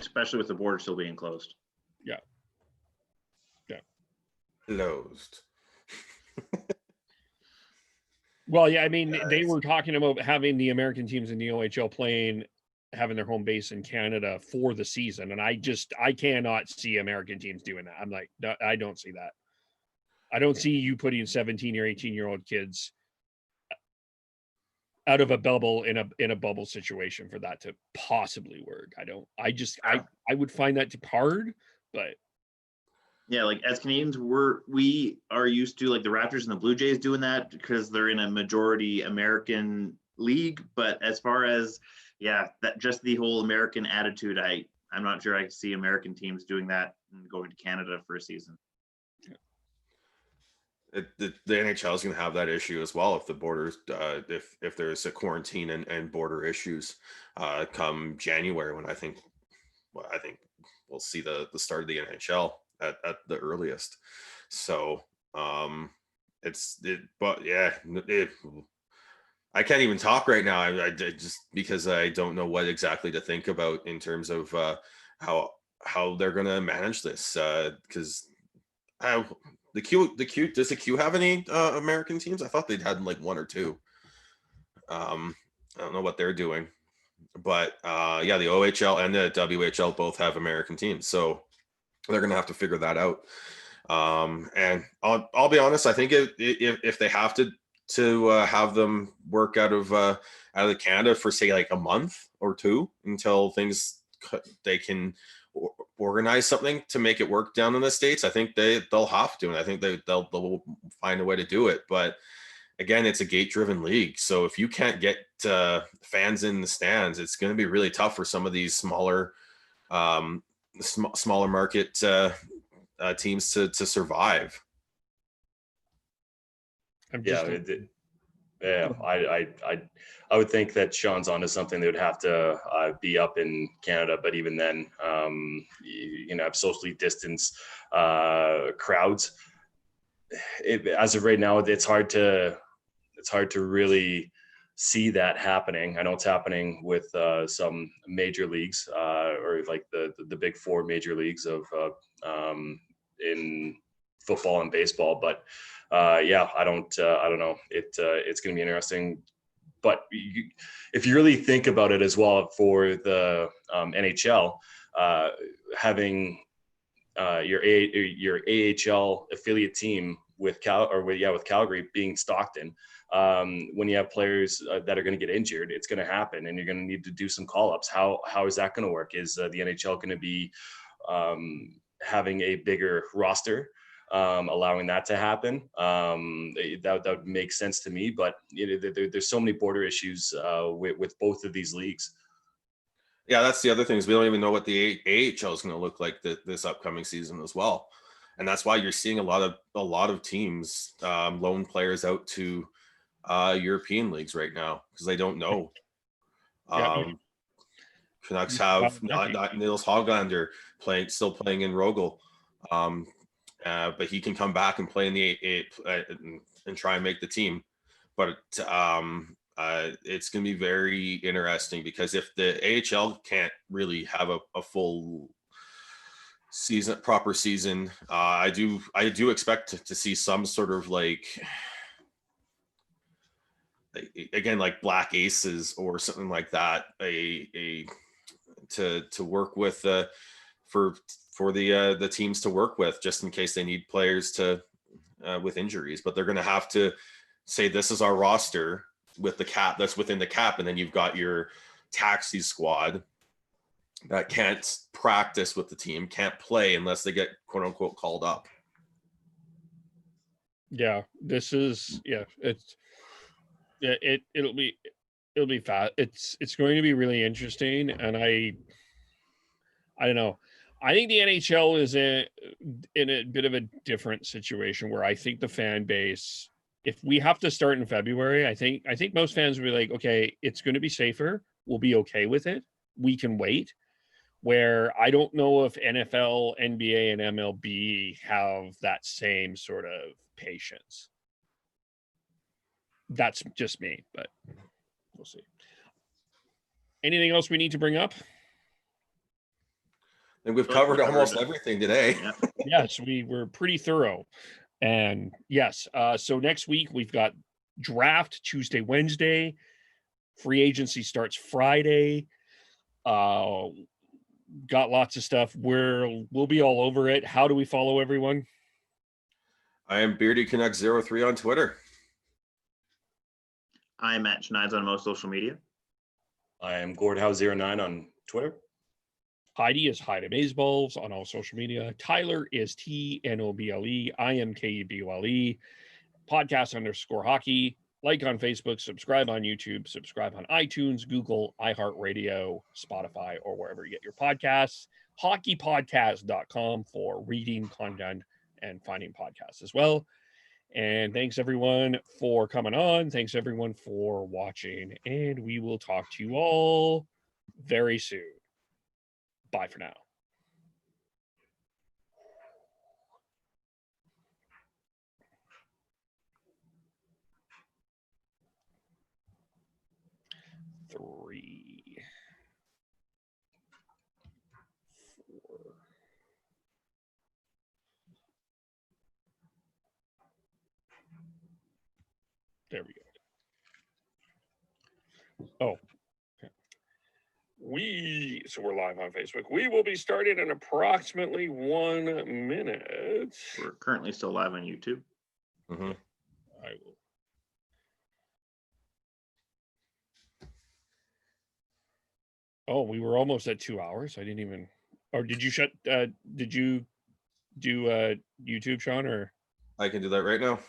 especially with the border still being closed. Yeah Closed. Well, yeah, I mean, they were talking about having the American teams in the OHL having their home base in Canada for the season, and I cannot see American teams doing that. I'm like, I don't see that. I don't see you putting 17 or 18-year-old kids out of a bubble in a bubble situation for that to possibly work. I would find that hard, but yeah, like, as Canadians, we are used to, like, the Raptors and the Blue Jays doing that because they're in a majority American league. But as far as, that just the whole American attitude, I'm not sure I see American teams doing that and going to Canada for a season. The NHL is going to have that issue as well if the borders, if there's a quarantine and border issues come January, when I think we'll see the start of the NHL at the earliest. So I can't even talk right now. I just, because I don't know what exactly to think about in terms of how they're going to manage this, because the Q does the Q have any American teams? I thought they'd had like one or two. I don't know what they're doing, but yeah, the OHL and the WHL both have American teams, so they're going to have to figure that out. And I'll be honest, I think if they have to have them work out of Canada for say like a month or two until they can organize something to make it work down in the States, I think they'll have to, and I think they'll find a way to do it. But again, it's a gate-driven league, so if you can't get fans in the stands, it's going to be really tough for some of these smaller market teams to survive. I would think that Sean's onto something. They would have to be up in Canada, but even then, have socially distanced crowds. As of right now, it's hard to really see that happening. I know it's happening with some major leagues or like the big four major leagues of in football and baseball, but I don't know. It's going to be interesting. But if you really think about it as well, for the NHL, having your AHL affiliate team with Calgary being Stockton, when you have players that are going to get injured, it's going to happen, and you're going to need to do some call-ups. How is that going to work? Is the NHL going to be having a bigger roster, allowing that to happen? That would make sense to me, but there's so many border issues with both of these leagues. Yeah, that's the other thing, is we don't even know what the AHL is going to look like this upcoming season as well, and that's why you're seeing a lot of teams loan players out to European leagues right now, because they don't know. Canucks have not Nils Hoglander still playing in Rogel, but he can come back and play in the and try and make the team. But it's going to be very interesting, because if the AHL can't really have a full season, proper season, I do expect to see some sort of like Black Aces or something like that, to work with for the teams to work with, just in case they need players to with injuries. But they're going to have to say, this is our roster with the cap, that's within the cap, and then you've got your taxi squad that can't practice with the team, can't play unless they get quote unquote called up. Yeah, this is it'll be fast. It's going to be really interesting, and I don't know. I think the NHL is in a bit of a different situation, where I think the fan base, if we have to start in February, I think most fans will be like, okay, it's going to be safer. We'll be okay with it. We can wait. Where I don't know if NFL, NBA, and MLB have that same sort of patience. That's just me, but we'll see. Anything else we need to bring up? And we've covered almost everything today. Yeah. Yes, we were pretty thorough. And yes, so next week we've got draft Tuesday, Wednesday. Free agency starts Friday. Got lots of stuff. We'll be all over it. How do we follow everyone? I am BeardyConnect03 on Twitter. I'm Matt Schneids on most social media. I am Gordhouse09 on Twitter. Heidi is Heidi Baseballs on all social media. Tyler is TNOBLE. I am KUBLE. Podcast_hockey. Like on Facebook, subscribe on YouTube, subscribe on iTunes, Google, iHeartRadio, Spotify, or wherever you get your podcasts. Hockeypodcast.com for reading content and finding podcasts as well. And thanks everyone for coming on. Thanks everyone for watching. And we will talk to you all very soon. Bye for now. Three, 4. There we go. So we're live on Facebook. We will be starting in approximately 1 minute. We're currently still live on YouTube. Mhm. I will. Oh, we were almost at 2 hours. I didn't even. Or did you did you do YouTube, Sean? Or I can do that right now.